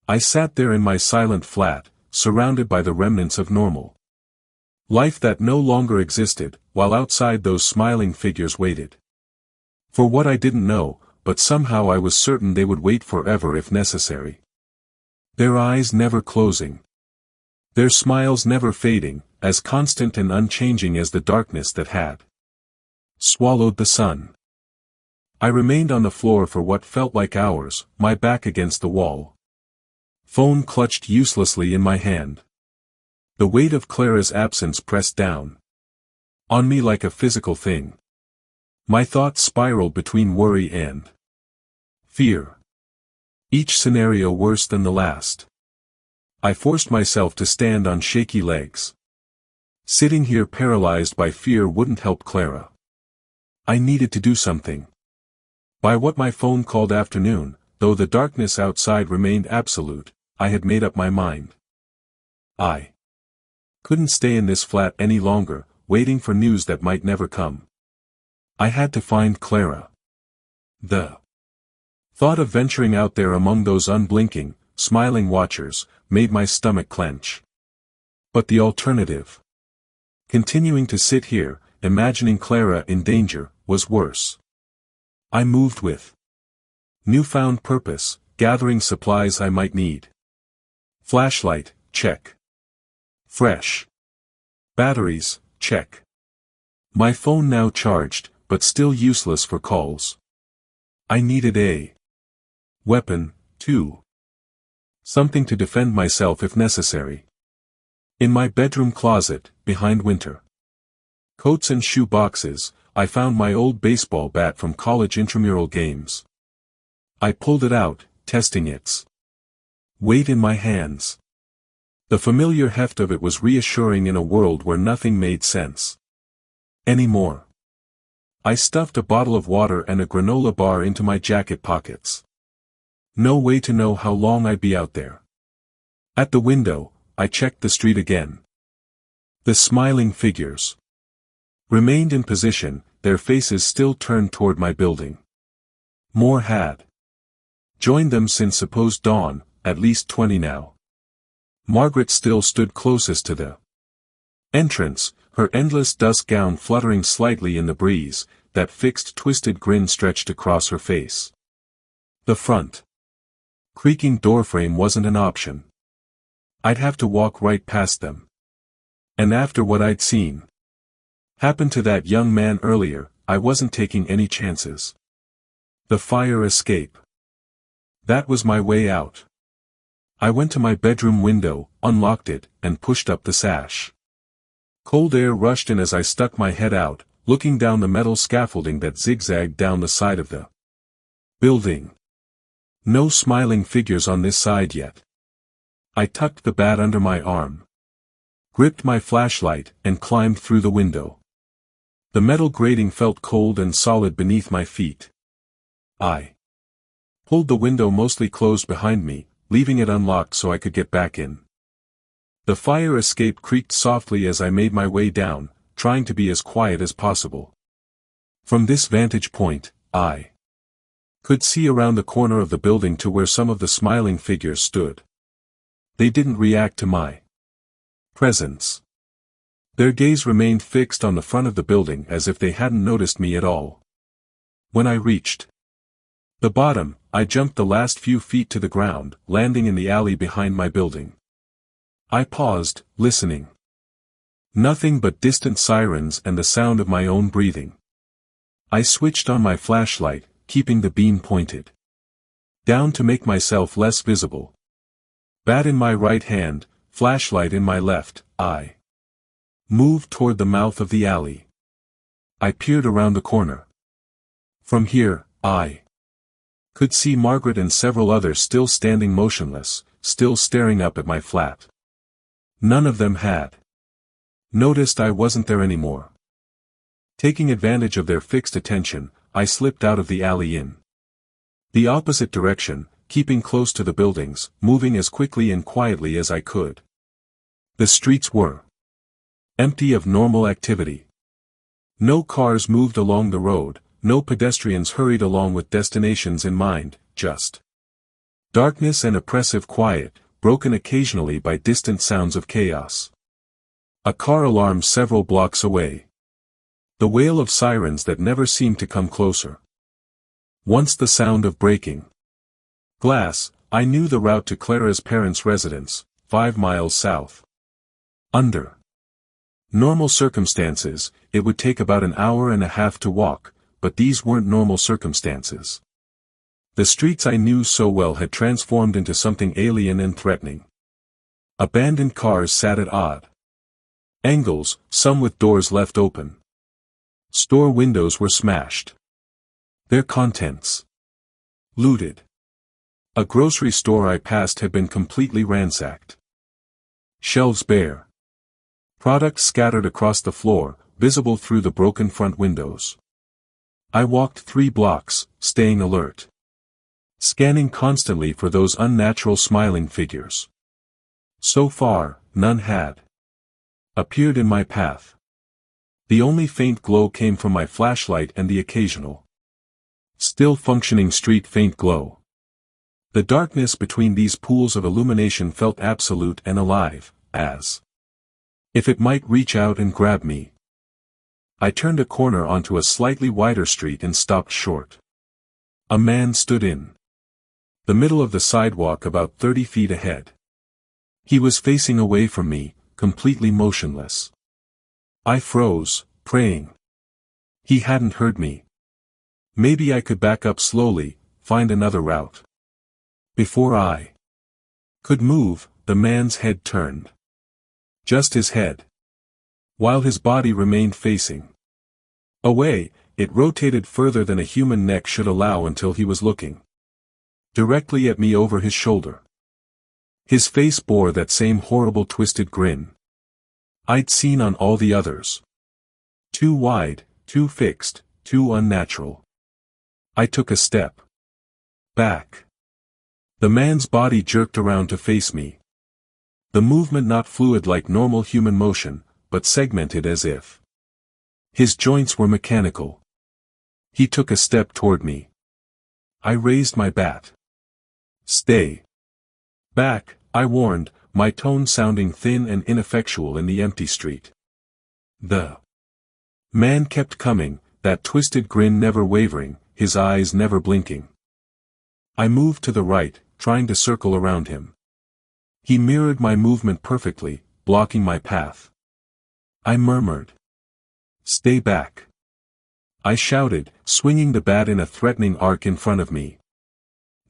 I sat there in my silent flat, surrounded by the remnants of normal life that no longer existed, while outside those smiling figures waited for what I didn't know, but somehow I was certain they would wait forever if necessary. Their eyes never closing, their smiles never fading, as constant and unchanging as the darkness that had swallowed the sun. I remained on the floor for what felt like hours, my back against the wall. Phone clutched uselessly in my hand. The weight of Clara's absence pressed down on me like a physical thing. My thoughts spiraled between worry and fear, each scenario worse than the last. I forced myself to stand on shaky legs. Sitting here paralyzed by fear wouldn't help Clara. I needed to do something. By what my phone called afternoon, though the darkness outside remained absolute, I had made up my mind. I couldn't stay in this flat any longer, waiting for news that might never come. I had to find Clara. The thought of venturing out there among those unblinking, smiling watchers, made my stomach clench. But the alternative, continuing to sit here, imagining Clara in danger, was worse. I moved with newfound purpose, gathering supplies I might need. Flashlight, check. Fresh batteries, check. My phone now charged, but still useless for calls. I needed a weapon, too. Something to defend myself if necessary. In my bedroom closet, behind winter coats and shoe boxes, I found my old baseball bat from college intramural games. I pulled it out, testing its weight in my hands. The familiar heft of it was reassuring in a world where nothing made sense anymore. I stuffed a bottle of water and a granola bar into my jacket pockets. No way to know how long I'd be out there. At the window, I checked the street again. The smiling figures remained in position, their faces still turned toward my building. More had joined them since supposed dawn, at least 20 now. Margaret still stood closest to the entrance, her endless dusk gown fluttering slightly in the breeze, that fixed twisted grin stretched across her face. The front creaking doorframe wasn't an option. I'd have to walk right past them. And after what I'd seen happen to that young man earlier, I wasn't taking any chances. The fire escape. That was my way out. I went to my bedroom window, unlocked it, and pushed up the sash. Cold air rushed in as I stuck my head out, looking down the metal scaffolding that zigzagged down the side of the building. No smiling figures on this side yet. I tucked the bat under my arm, gripped my flashlight, and climbed through the window. The metal grating felt cold and solid beneath my feet. I pulled the window mostly closed behind me, leaving it unlocked so I could get back in. The fire escape creaked softly as I made my way down, trying to be as quiet as possible. From this vantage point, I could see around the corner of the building to where some of the smiling figures stood. They didn't react to my presence. Their gaze remained fixed on the front of the building as if they hadn't noticed me at all. When I reached the bottom, I jumped the last few feet to the ground, landing in the alley behind my building. I paused, listening. Nothing but distant sirens and the sound of my own breathing. I switched on my flashlight, keeping the beam pointed down to make myself less visible. Bat in my right hand, flashlight in my left. I moved toward the mouth of the alley. I peered around the corner. From here, I could see Margaret and several others still standing motionless, still staring up at my flat. None of them had noticed I wasn't there anymore. Taking advantage of their fixed attention, I slipped out of the alley in the opposite direction, keeping close to the buildings, moving as quickly and quietly as I could. The streets were empty of normal activity. No cars moved along the road, no pedestrians hurried along with destinations in mind, just darkness and oppressive quiet, broken occasionally by distant sounds of chaos. A car alarm several blocks away. The wail of sirens that never seemed to come closer. Once the sound of breaking glass. I knew the route to Clara's parents' residence, 5 miles south. Under normal circumstances, it would take about an hour and a half to walk, but these weren't normal circumstances. The streets I knew so well had transformed into something alien and threatening. Abandoned cars sat at odd angles, some with doors left open. Store windows were smashed. Their contents looted. A grocery store I passed had been completely ransacked. Shelves bare. Products scattered across the floor, visible through the broken front windows. I walked 3 blocks, staying alert. Scanning constantly for those unnatural smiling figures. So far, none had appeared in my path. The only faint glow came from my flashlight and the occasional still functioning street faint glow. The darkness between these pools of illumination felt absolute and alive, as if it might reach out and grab me. I turned a corner onto a slightly wider street and stopped short. A man stood in the middle of the sidewalk about 30 feet ahead. He was facing away from me, completely motionless. I froze, praying he hadn't heard me. Maybe I could back up slowly, find another route. Before I could move, the man's head turned. Just his head. While his body remained facing away, it rotated further than a human neck should allow until he was looking directly at me over his shoulder. His face bore that same horrible twisted grin I'd seen on all the others. Too wide, too fixed, too unnatural. I took a step back. The man's body jerked around to face me. The movement not fluid like normal human motion, but segmented as if his joints were mechanical. He took a step toward me. I raised my bat. Stay back, I warned, my tone sounding thin and ineffectual in the empty street. The man kept coming, that twisted grin never wavering, his eyes never blinking. I moved to the right, trying to circle around him. He mirrored my movement perfectly, blocking my path. I murmured, "Stay back." I shouted, swinging the bat in a threatening arc in front of me.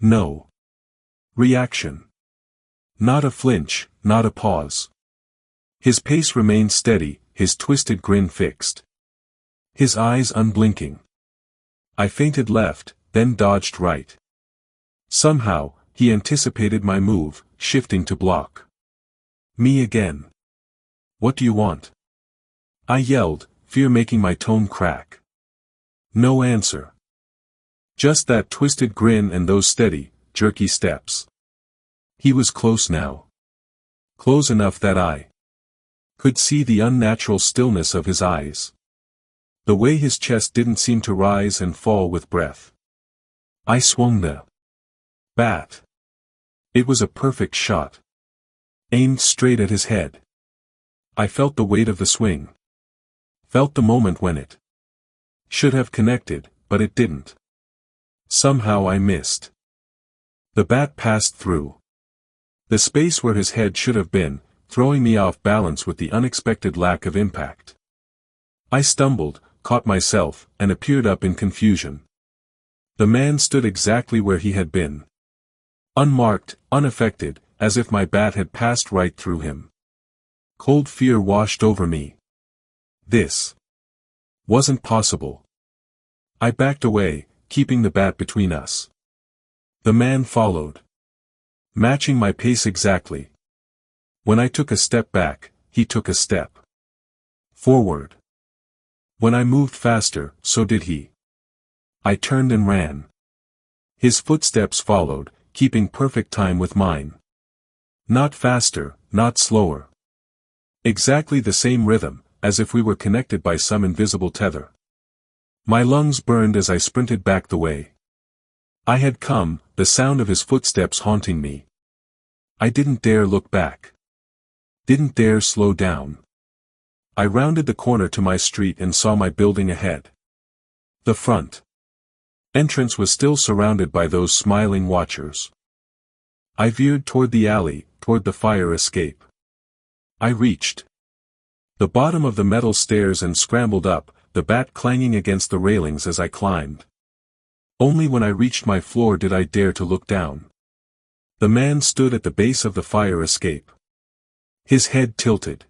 No reaction. Not a flinch, not a pause. His pace remained steady, his twisted grin fixed. His eyes unblinking. I feinted left, then dodged right. Somehow, he anticipated my move, shifting to block me again. "What do you want?" I yelled, fear making my tone crack. No answer. Just that twisted grin and those steady, jerky steps. He was close now. Close enough that I could see the unnatural stillness of his eyes. The way his chest didn't seem to rise and fall with breath. I swung the bat. It was a perfect shot. Aimed straight at his head. I felt the weight of the swing. Felt the moment when it should have connected, but it didn't. Somehow I missed. The bat passed through the space where his head should have been, throwing me off balance with the unexpected lack of impact. I stumbled, caught myself, and appeared up in confusion. The man stood exactly where he had been. Unmarked, unaffected, as if my bat had passed right through him. Cold fear washed over me. This wasn't possible. I backed away, keeping the bat between us. The man followed, matching my pace exactly. When I took a step back, he took a step forward. When I moved faster, so did he. I turned and ran. His footsteps followed, keeping perfect time with mine. Not faster, not slower. Exactly the same rhythm, as if we were connected by some invisible tether. My lungs burned as I sprinted back the way I had come, the sound of his footsteps haunting me. I didn't dare look back. Didn't dare slow down. I rounded the corner to my street and saw my building ahead. The front entrance was still surrounded by those smiling watchers. I veered toward the alley, toward the fire escape. I reached the bottom of the metal stairs and scrambled up, the bat clanging against the railings as I climbed. Only when I reached my floor did I dare to look down. The man stood at the base of the fire escape. His head tilted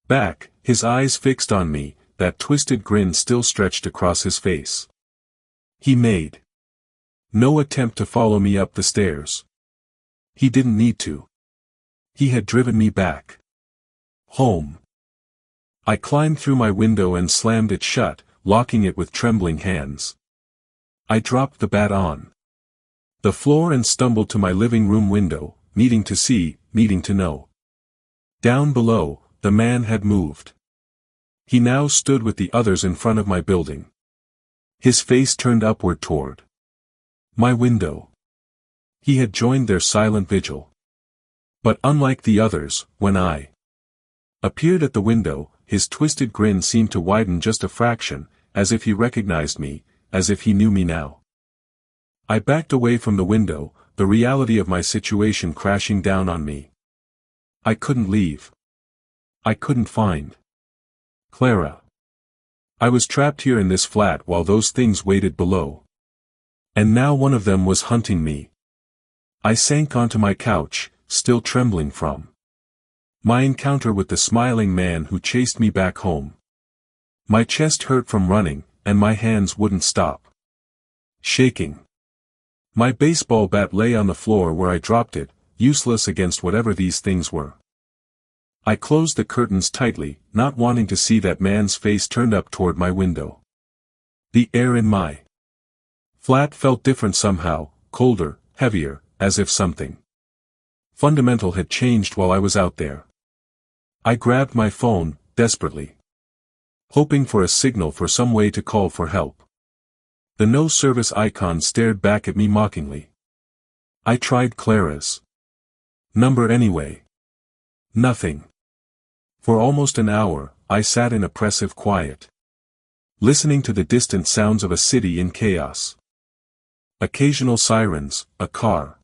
back, his eyes fixed on me, that twisted grin still stretched across his face. He made no attempt to follow me up the stairs. He didn't need to. He had driven me back home. I climbed through my window and slammed it shut, locking it with trembling hands. I dropped the bat on the floor and stumbled to my living room window, needing to see, needing to know. Down below, the man had moved. He now stood with the others in front of my building. His face turned upward toward my window. He had joined their silent vigil. But unlike the others, when I appeared at the window, his twisted grin seemed to widen just a fraction, as if he recognized me, as if he knew me now. I backed away from the window, the reality of my situation crashing down on me. I couldn't leave. I couldn't find Clara. I was trapped here in this flat while those things waited below. And now one of them was hunting me. I sank onto my couch, still trembling from my encounter with the smiling man who chased me back home. My chest hurt from running, and my hands wouldn't stop shaking. My baseball bat lay on the floor where I dropped it, useless against whatever these things were. I closed the curtains tightly, not wanting to see that man's face turned up toward my window. The air in my flat felt different somehow, colder, heavier, as if something fundamental had changed while I was out there. I grabbed my phone, desperately hoping for a signal, for some way to call for help. The no-service icon stared back at me mockingly. I tried Clara's number anyway. Nothing. For almost an hour, I sat in oppressive quiet, listening to the distant sounds of a city in chaos. Occasional sirens, a car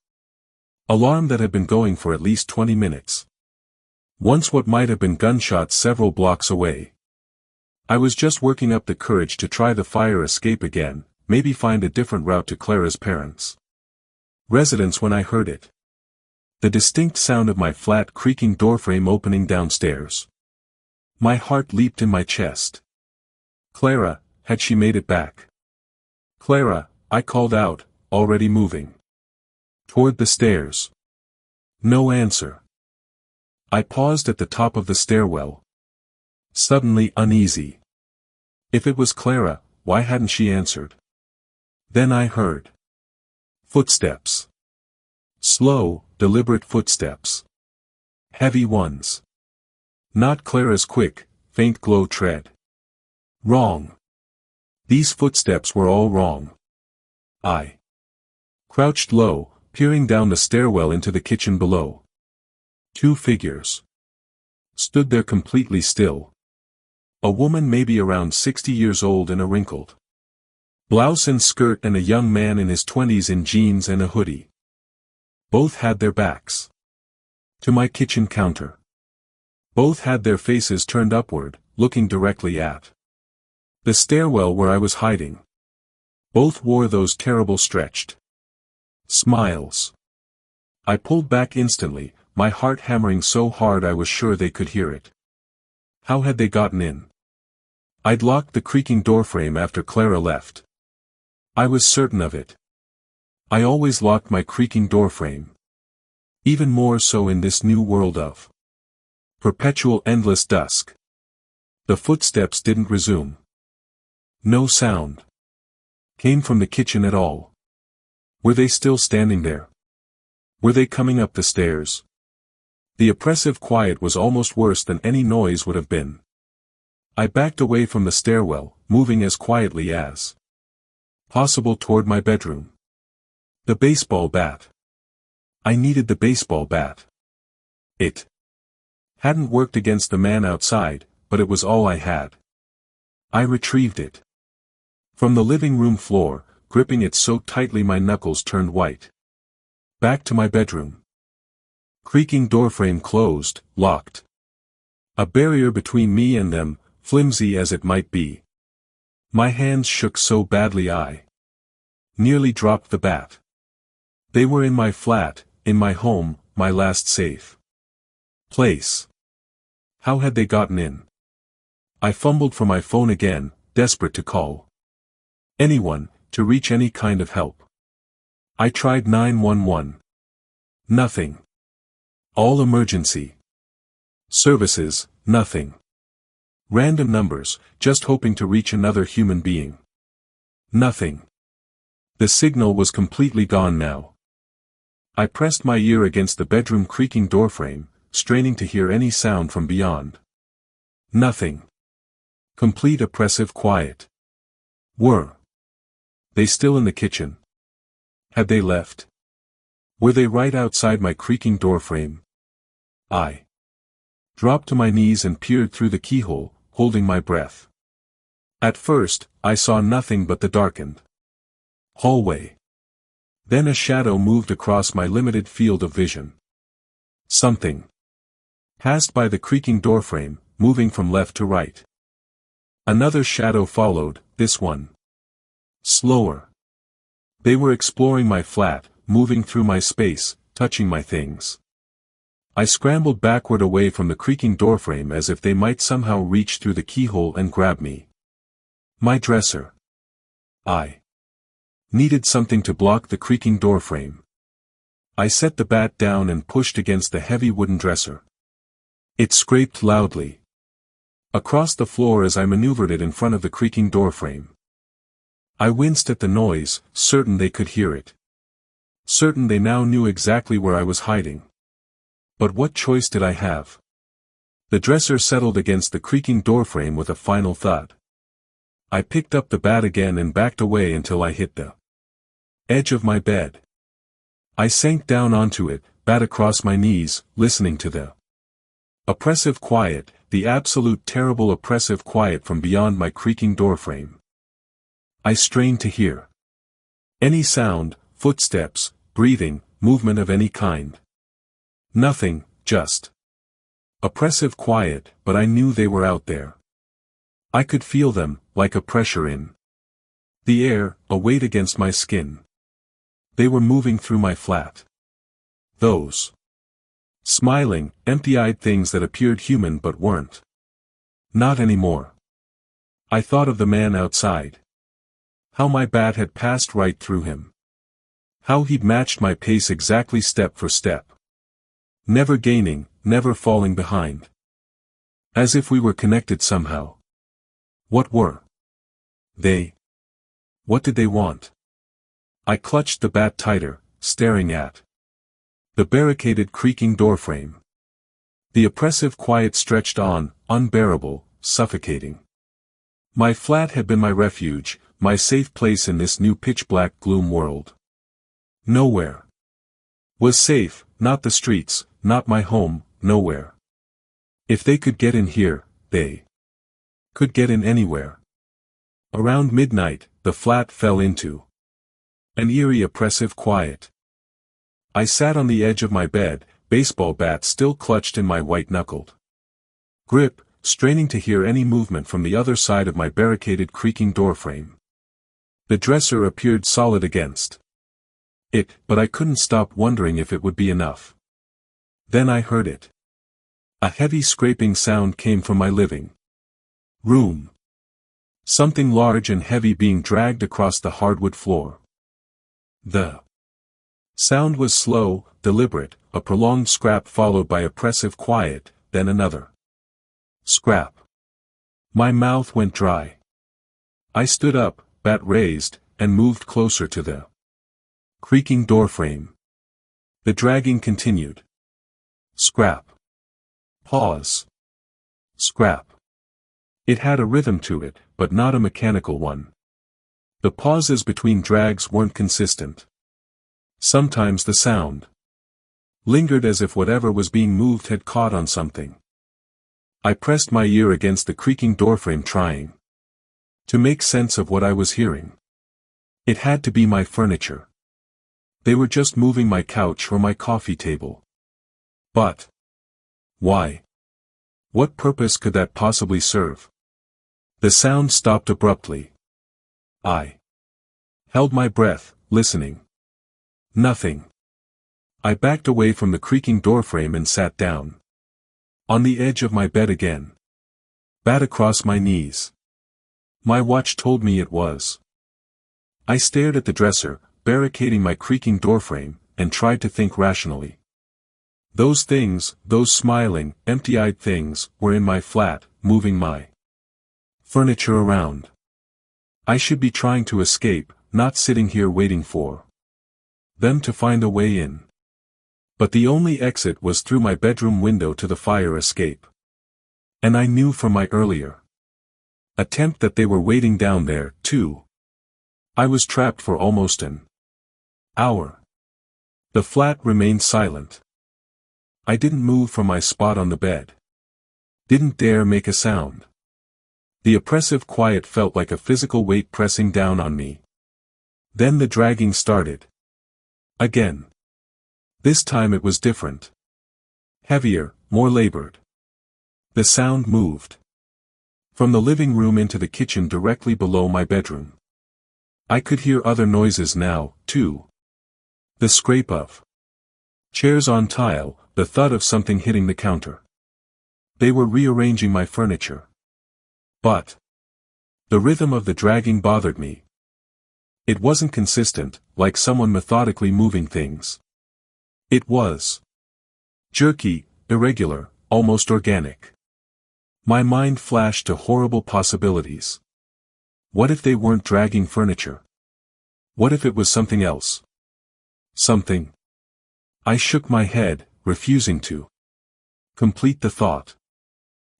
alarm that had been going for at least 20 minutes. Once what might have been gunshots several blocks away. I was just working up the courage to try the fire escape again, maybe find a different route to Clara's parents' residence when I heard it. The distinct sound of my flat creaking doorframe opening downstairs. My heart leaped in my chest. Clara, had she made it back? Clara, I called out, already moving toward the stairs. No answer. I paused at the top of the stairwell, suddenly uneasy. If it was Clara, why hadn't she answered? Then I heard footsteps. Slow, deliberate footsteps. Heavy ones. Not Clara's quick, faint glow tread. Wrong. These footsteps were all wrong. I crouched low, peering down the stairwell into the kitchen below. Two figures stood there completely still. A woman maybe around 60 years old in a wrinkled blouse and skirt, and a young man in his 20s in jeans and a hoodie. Both had their backs to my kitchen counter. Both had their faces turned upward, looking directly at the stairwell where I was hiding. Both wore those terrible stretched smiles. I pulled back instantly, my heart hammering so hard I was sure they could hear it. How had they gotten in? I'd locked the creaking doorframe after Clara left. I was certain of it. I always locked my creaking doorframe. Even more so in this new world of perpetual endless dusk. The footsteps didn't resume. No sound came from the kitchen at all. Were they still standing there? Were they coming up the stairs? The oppressive quiet was almost worse than any noise would have been. I backed away from the stairwell, moving as quietly as possible toward my bedroom. The baseball bat. I needed the baseball bat. It hadn't worked against the man outside, but it was all I had. I retrieved it from the living room floor, gripping it so tightly my knuckles turned white. Back to my bedroom. Creaking doorframe closed, locked. A barrier between me and them, flimsy as it might be. My hands shook so badly I nearly dropped the bat. They were in my flat, in my home, my last safe place. How had they gotten in? I fumbled for my phone again, desperate to call anyone, to reach any kind of help. I tried 911. Nothing. All emergency services, nothing. Random numbers, just hoping to reach another human being. Nothing. The signal was completely gone now. I pressed my ear against the bedroom creaking doorframe, straining to hear any sound from beyond. Nothing. Complete oppressive quiet. Were they still in the kitchen? Had they left? Were they right outside my creaking doorframe? I dropped to my knees and peered through the keyhole, holding my breath. At first, I saw nothing but the darkened hallway. Then a shadow moved across my limited field of vision. Something passed by the creaking doorframe, moving from left to right. Another shadow followed, this one slower. They were exploring my flat, moving through my space, touching my things. I scrambled backward away from the creaking doorframe as if they might somehow reach through the keyhole and grab me. My dresser. I needed something to block the creaking doorframe. I set the bat down and pushed against the heavy wooden dresser. It scraped loudly across the floor as I maneuvered it in front of the creaking doorframe. I winced at the noise, certain they could hear it. Certain they now knew exactly where I was hiding. But what choice did I have? The dresser settled against the creaking doorframe with a final thud. I picked up the bat again and backed away until I hit the edge of my bed. I sank down onto it, bat across my knees, listening to the oppressive quiet, the absolute terrible oppressive quiet from beyond my creaking doorframe. I strained to hear any sound, footsteps, breathing, movement of any kind. Nothing, just oppressive quiet, but I knew they were out there. I could feel them, like a pressure in the air, a weight against my skin. They were moving through my flat. Those smiling, empty-eyed things that appeared human but weren't. Not anymore. I thought of the man outside. How my bat had passed right through him. How he'd matched my pace exactly step for step. Never gaining, never falling behind. As if we were connected somehow. What were they? What did they want? I clutched the bat tighter, staring at the barricaded creaking doorframe. The oppressive quiet stretched on, unbearable, suffocating. My flat had been my refuge, my safe place in this new pitch-black gloom world. Nowhere was safe, not the streets, not my home, nowhere. If they could get in here, they could get in anywhere. Around midnight, the flat fell into an eerie oppressive quiet. I sat on the edge of my bed, baseball bat still clutched in my white-knuckled grip, straining to hear any movement from the other side of my barricaded creaking doorframe. The dresser appeared solid against it, but I couldn't stop wondering if it would be enough. Then I heard it. A heavy scraping sound came from my living room. Something large and heavy being dragged across the hardwood floor. The sound was slow, deliberate, a prolonged scrap followed by oppressive quiet, then another scrap. My mouth went dry. I stood up, bat raised, and moved closer to the creaking doorframe. The dragging continued. Scrap. Pause. Scrap. It had a rhythm to it, but not a mechanical one. The pauses between drags weren't consistent. Sometimes the sound lingered as if whatever was being moved had caught on something. I pressed my ear against the creaking doorframe trying to make sense of what I was hearing. It had to be my furniture. They were just moving my couch or my coffee table. But why? What purpose could that possibly serve? The sound stopped abruptly. I held my breath, listening. Nothing. I backed away from the creaking doorframe and sat down. On the edge of my bed again. Bat across my knees. My watch told me it was. I stared at the dresser, barricading my creaking doorframe, and tried to think rationally. Those things, those smiling, empty-eyed things, were in my flat, moving my furniture around. I should be trying to escape, not sitting here waiting for them to find a way in. But the only exit was through my bedroom window to the fire escape. And I knew from my earlier attempt that they were waiting down there, too. I was trapped for almost an hour. The flat remained silent. I didn't move from my spot on the bed. Didn't dare make a sound. The oppressive quiet felt like a physical weight pressing down on me. Then the dragging started. Again. This time it was different. Heavier, more labored. The sound moved from the living room into the kitchen directly below my bedroom. I could hear other noises now, too. The scrape of chairs on tile, the thud of something hitting the counter. They were rearranging my furniture. But the rhythm of the dragging bothered me. It wasn't consistent, like someone methodically moving things. It was jerky, irregular, almost organic. My mind flashed to horrible possibilities. What if they weren't dragging furniture? What if it was something else? Something. I shook my head, refusing to complete the thought.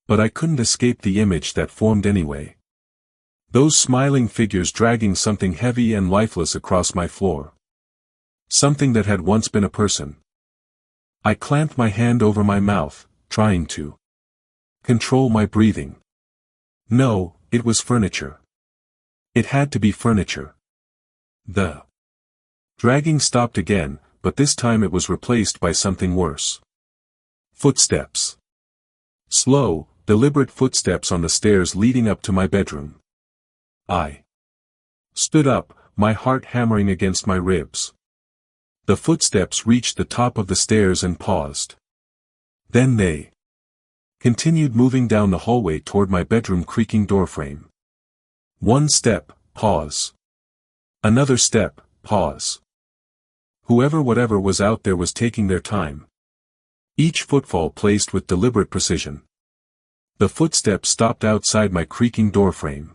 But I couldn't escape the image that formed anyway. Those smiling figures dragging something heavy and lifeless across my floor. Something that had once been a person. I clamped my hand over my mouth, trying to control my breathing. No, it was furniture. It had to be furniture. The dragging stopped again, but this time it was replaced by something worse. Footsteps. Slow, deliberate footsteps on the stairs leading up to my bedroom. I stood up, my heart hammering against my ribs. The footsteps reached the top of the stairs and paused. Then they continued moving down the hallway toward my bedroom creaking doorframe. One step, pause. Another step, pause. Whoever whatever was out there was taking their time. Each footfall placed with deliberate precision. The footsteps stopped outside my creaking doorframe.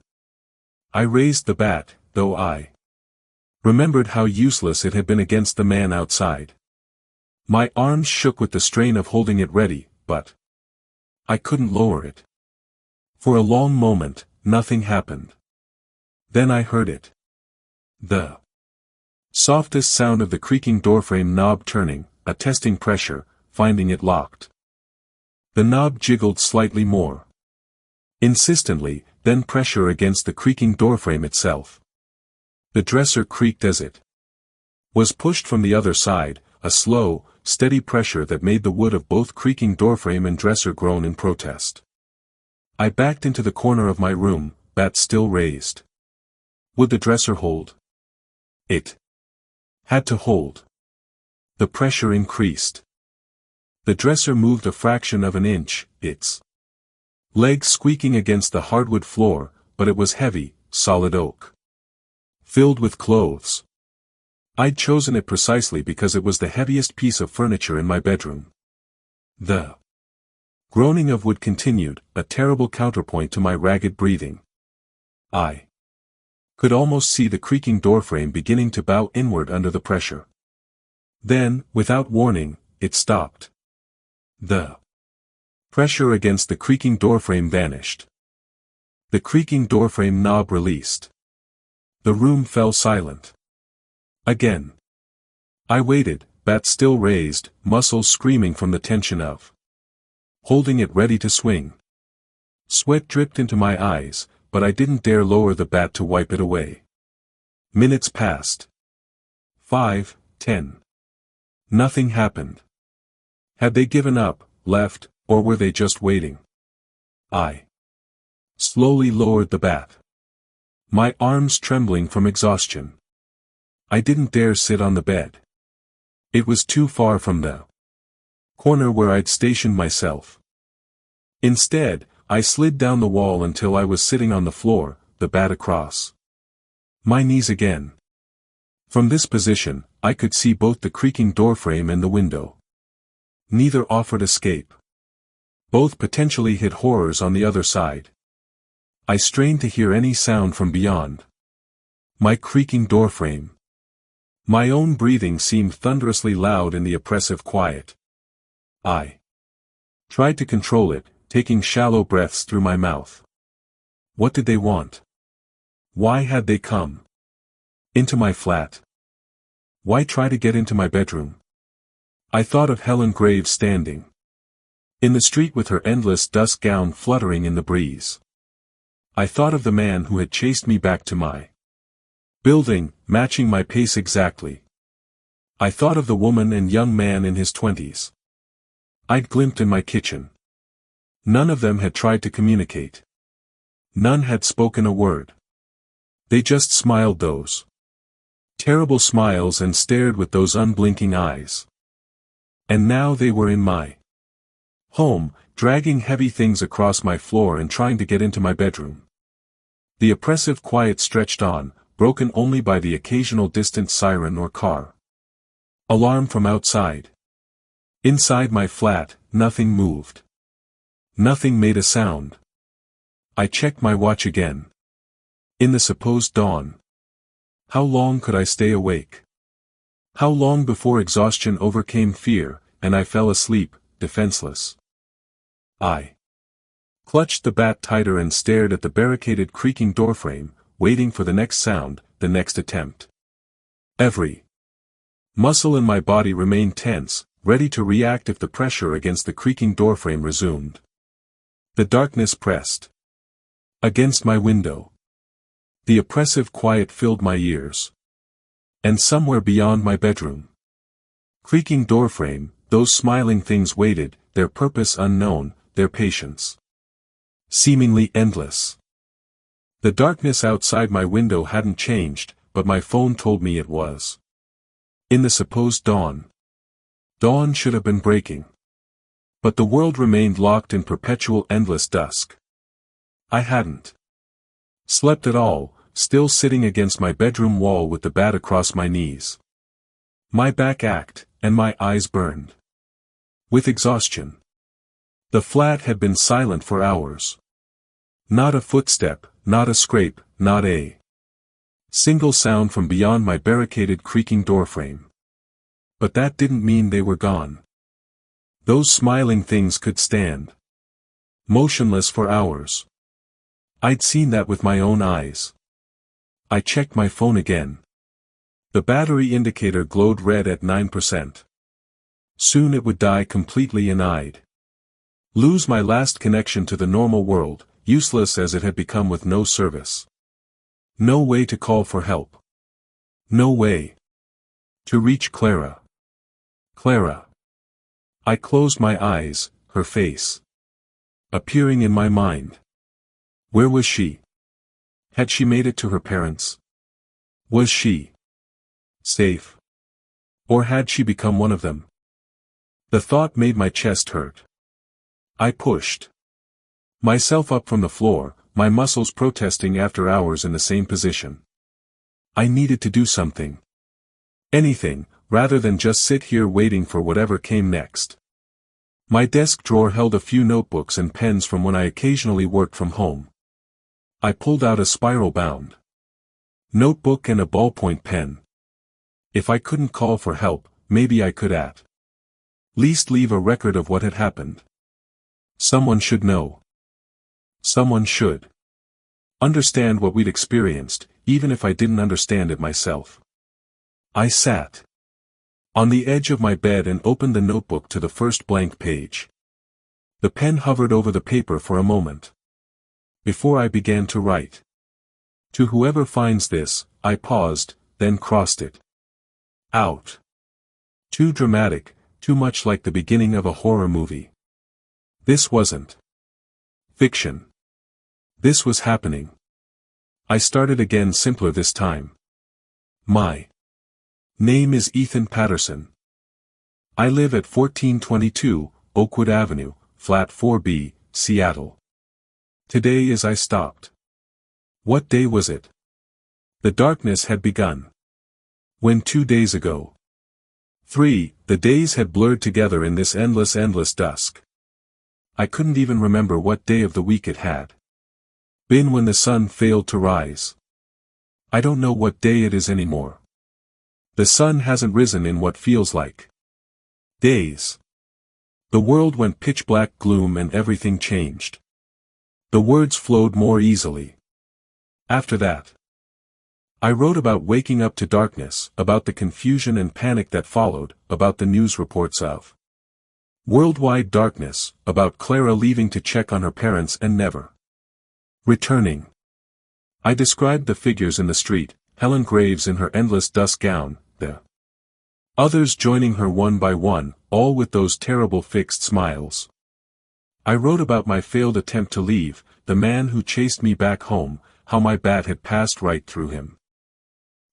I raised the bat, though I remembered how useless it had been against the man outside. My arms shook with the strain of holding it ready, but I couldn't lower it. For a long moment, nothing happened. Then I heard it. The softest sound of the creaking doorframe knob turning, a testing pressure, finding it locked. The knob jiggled slightly more insistently, then pressure against the creaking doorframe itself. The dresser creaked as it was pushed from the other side, a slow, steady pressure that made the wood of both creaking doorframe and dresser groan in protest. I backed into the corner of my room, bat still raised. Would the dresser hold? It had to hold. The pressure increased. The dresser moved a fraction of an inch, its legs squeaking against the hardwood floor, but it was heavy, solid oak. Filled with clothes. I'd chosen it precisely because it was the heaviest piece of furniture in my bedroom. The groaning of wood continued, a terrible counterpoint to my ragged breathing. I could almost see the creaking doorframe beginning to bow inward under the pressure. Then, without warning, it stopped. The pressure against the creaking doorframe vanished. The creaking doorframe knob released. The room fell silent. Again. I waited, bat still raised, muscles screaming from the tension of holding it ready to swing. Sweat dripped into my eyes, but I didn't dare lower the bat to wipe it away. Minutes passed. 5, 10. Nothing happened. Had they given up, left, or were they just waiting? I slowly lowered the bat. My arms trembling from exhaustion. I didn't dare sit on the bed. It was too far from the corner where I'd stationed myself. Instead, I slid down the wall until I was sitting on the floor, the bat across my knees again. From this position, I could see both the creaking doorframe and the window. Neither offered escape. Both potentially hid horrors on the other side. I strained to hear any sound from beyond. My creaking doorframe. My own breathing seemed thunderously loud in the oppressive quiet. I tried to control it, taking shallow breaths through my mouth. What did they want? Why had they come into my flat? Why try to get into my bedroom? I thought of Helen Graves standing in the street with her endless dusk gown fluttering in the breeze. I thought of the man who had chased me back to my building, matching my pace exactly. I thought of the woman and young man in his 20s. I'd glimpsed in my kitchen. None of them had tried to communicate. None had spoken a word. They just smiled those terrible smiles and stared with those unblinking eyes. And now they were in my home, dragging heavy things across my floor and trying to get into my bedroom. The oppressive quiet stretched on, broken only by the occasional distant siren or car alarm from outside. Inside my flat, nothing moved. Nothing made a sound. I checked my watch again. In the supposed dawn. How long could I stay awake? How long before exhaustion overcame fear, and I fell asleep, defenseless? I clutched the bat tighter and stared at the barricaded creaking doorframe, waiting for the next sound, the next attempt. Every muscle in my body remained tense, ready to react if the pressure against the creaking doorframe resumed. The darkness pressed against my window. The oppressive quiet filled my ears. And somewhere beyond my bedroom, creaking doorframe, those smiling things waited, their purpose unknown, their patience seemingly endless. The darkness outside my window hadn't changed, but my phone told me it was. In the supposed dawn. Dawn should have been breaking. But the world remained locked in perpetual endless dusk. I hadn't slept at all, still sitting against my bedroom wall with the bat across my knees. My back ached, and my eyes burned with exhaustion. The flat had been silent for hours. Not a footstep, not a scrape, not a single sound from beyond my barricaded creaking doorframe. But that didn't mean they were gone. Those smiling things could stand motionless for hours. I'd seen that with my own eyes. I checked my phone again. The battery indicator glowed red at 9%. Soon it would die completely and I'd lose my last connection to the normal world, useless as it had become with no service. No way to call for help. No way to reach Clara. Clara. I closed my eyes, her face appearing in my mind. Where was she? Had she made it to her parents? Was she safe? Or had she become one of them? The thought made my chest hurt. I pushed myself up from the floor, my muscles protesting after hours in the same position. I needed to do something. Anything, rather than just sit here waiting for whatever came next. My desk drawer held a few notebooks and pens from when I occasionally worked from home. I pulled out a spiral-bound notebook and a ballpoint pen. If I couldn't call for help, maybe I could at least leave a record of what had happened. Someone should know. Someone should understand what we'd experienced, even if I didn't understand it myself. I sat on the edge of my bed and opened the notebook to the first blank page. The pen hovered over the paper for a moment before I began to write. To whoever finds this, I paused, then crossed it out. Too dramatic, too much like the beginning of a horror movie. This wasn't fiction. This was happening. I started again, simpler this time. My name is Ethan Patterson. I live at 1422 Oakwood Avenue, Flat 4B, Seattle. Today is I stopped. What day was it? The darkness had begun. When 2 days ago. 3, the days had blurred together in this endless dusk. I couldn't even remember what day of the week it had been when the sun failed to rise. I don't know what day it is anymore. The sun hasn't risen in what feels like days. The world went pitch black gloom and everything changed. The words flowed more easily. After that, I wrote about waking up to darkness, about the confusion and panic that followed, about the news reports of worldwide darkness, about Clara leaving to check on her parents and never returning. I described the figures in the street, Helen Graves in her endless dusk gown, the others joining her one by one, all with those terrible fixed smiles. I wrote about my failed attempt to leave, the man who chased me back home, how my bat had passed right through him.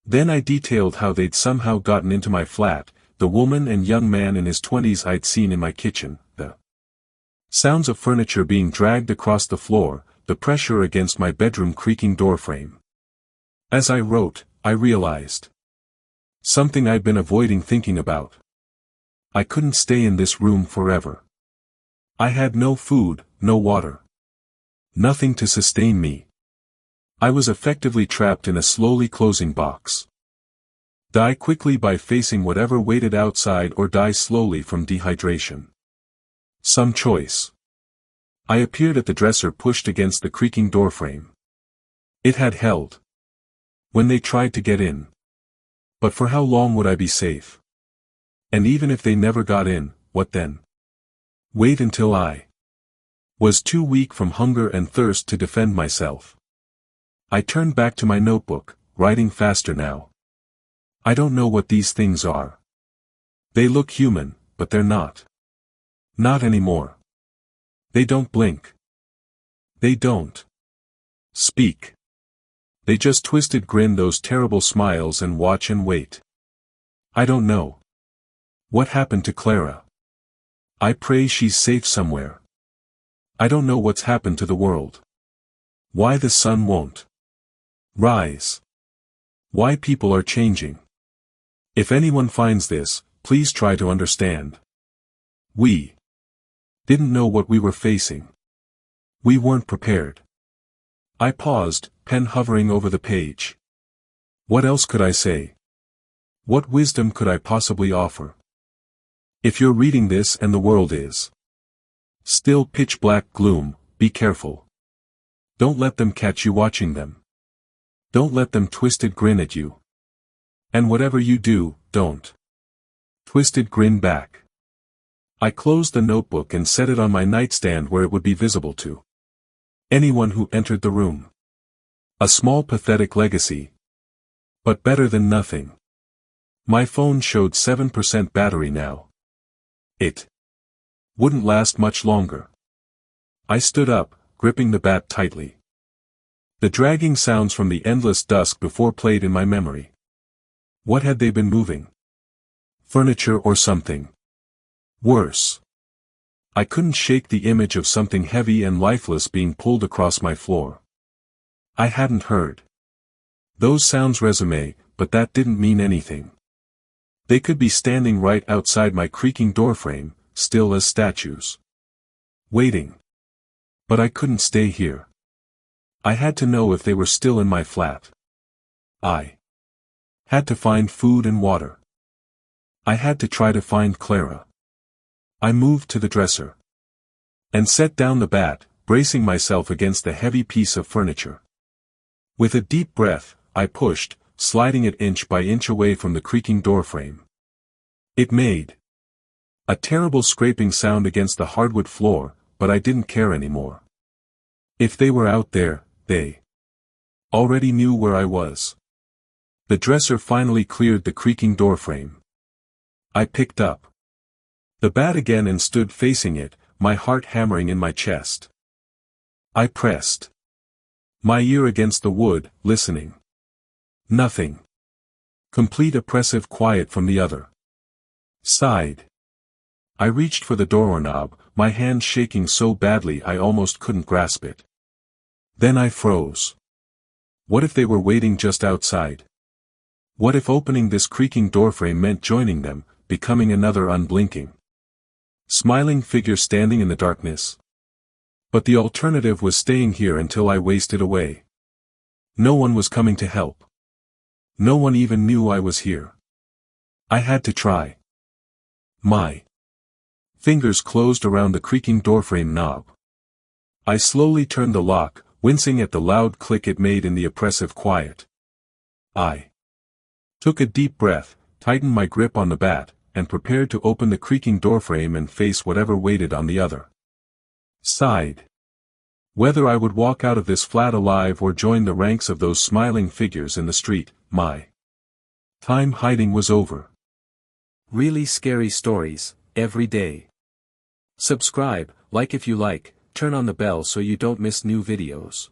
Then I detailed how they'd somehow gotten into my flat, the woman and young man in his 20s I'd seen in my kitchen, the sounds of furniture being dragged across the floor, the pressure against my bedroom creaking doorframe. As I wrote, I realized something I'd been avoiding thinking about. I couldn't stay in this room forever. I had no food, no water. Nothing to sustain me. I was effectively trapped in a slowly closing box. Die quickly by facing whatever waited outside or die slowly from dehydration. Some choice. I appeared at the dresser pushed against the creaking doorframe. It had held when they tried to get in. But for how long would I be safe? And even if they never got in, what then? Wait until I was too weak from hunger and thirst to defend myself. I turned back to my notebook, writing faster now. I don't know what these things are. They look human, but they're not. Not anymore. They don't blink. They don't speak. They just twisted grin those terrible smiles and watch and wait. I don't know what happened to Clara. I pray she's safe somewhere. I don't know what's happened to the world. Why the sun won't rise. Why people are changing. If anyone finds this, please try to understand. We didn't know what we were facing. We weren't prepared. I paused, pen hovering over the page. What else could I say? What wisdom could I possibly offer? If you're reading this and the world is still pitch black gloom, be careful. Don't let them catch you watching them. Don't let them twisted grin at you. And whatever you do, don't twisted grin back. I closed the notebook and set it on my nightstand where it would be visible to anyone who entered the room. A small pathetic legacy. But better than nothing. My phone showed 7% battery now. It wouldn't last much longer. I stood up, gripping the bat tightly. The dragging sounds from the endless dusk before played in my memory. What had they been moving? Furniture or something? Worse. I couldn't shake the image of something heavy and lifeless being pulled across my floor. I hadn't heard those sounds resume, but that didn't mean anything. They could be standing right outside my creaking doorframe, still as statues. Waiting. But I couldn't stay here. I had to know if they were still in my flat. I had to find food and water. I had to try to find Clara. I moved to the dresser and set down the bat, bracing myself against the heavy piece of furniture. With a deep breath, I pushed, sliding it inch by inch away from the creaking doorframe. It made a terrible scraping sound against the hardwood floor, but I didn't care anymore. If they were out there, they already knew where I was. The dresser finally cleared the creaking doorframe. I picked up the bat again and stood facing it, my heart hammering in my chest. I pressed my ear against the wood, listening. Nothing. Complete oppressive quiet from the other side. I reached for the doorknob, my hand shaking so badly I almost couldn't grasp it. Then I froze. What if they were waiting just outside? What if opening this creaking doorframe meant joining them, becoming another unblinking, smiling figure standing in the darkness? But the alternative was staying here until I wasted away. No one was coming to help. No one even knew I was here. I had to try. My fingers closed around the creaking doorframe knob. I slowly turned the lock, wincing at the loud click it made in the oppressive quiet. I took a deep breath, tightened my grip on the bat, and prepared to open the creaking doorframe and face whatever waited on the other side. Whether I would walk out of this flat alive or join the ranks of those smiling figures in the street, my time hiding was over. Really scary stories, every day. Subscribe, like if you like, turn on the bell so you don't miss new videos.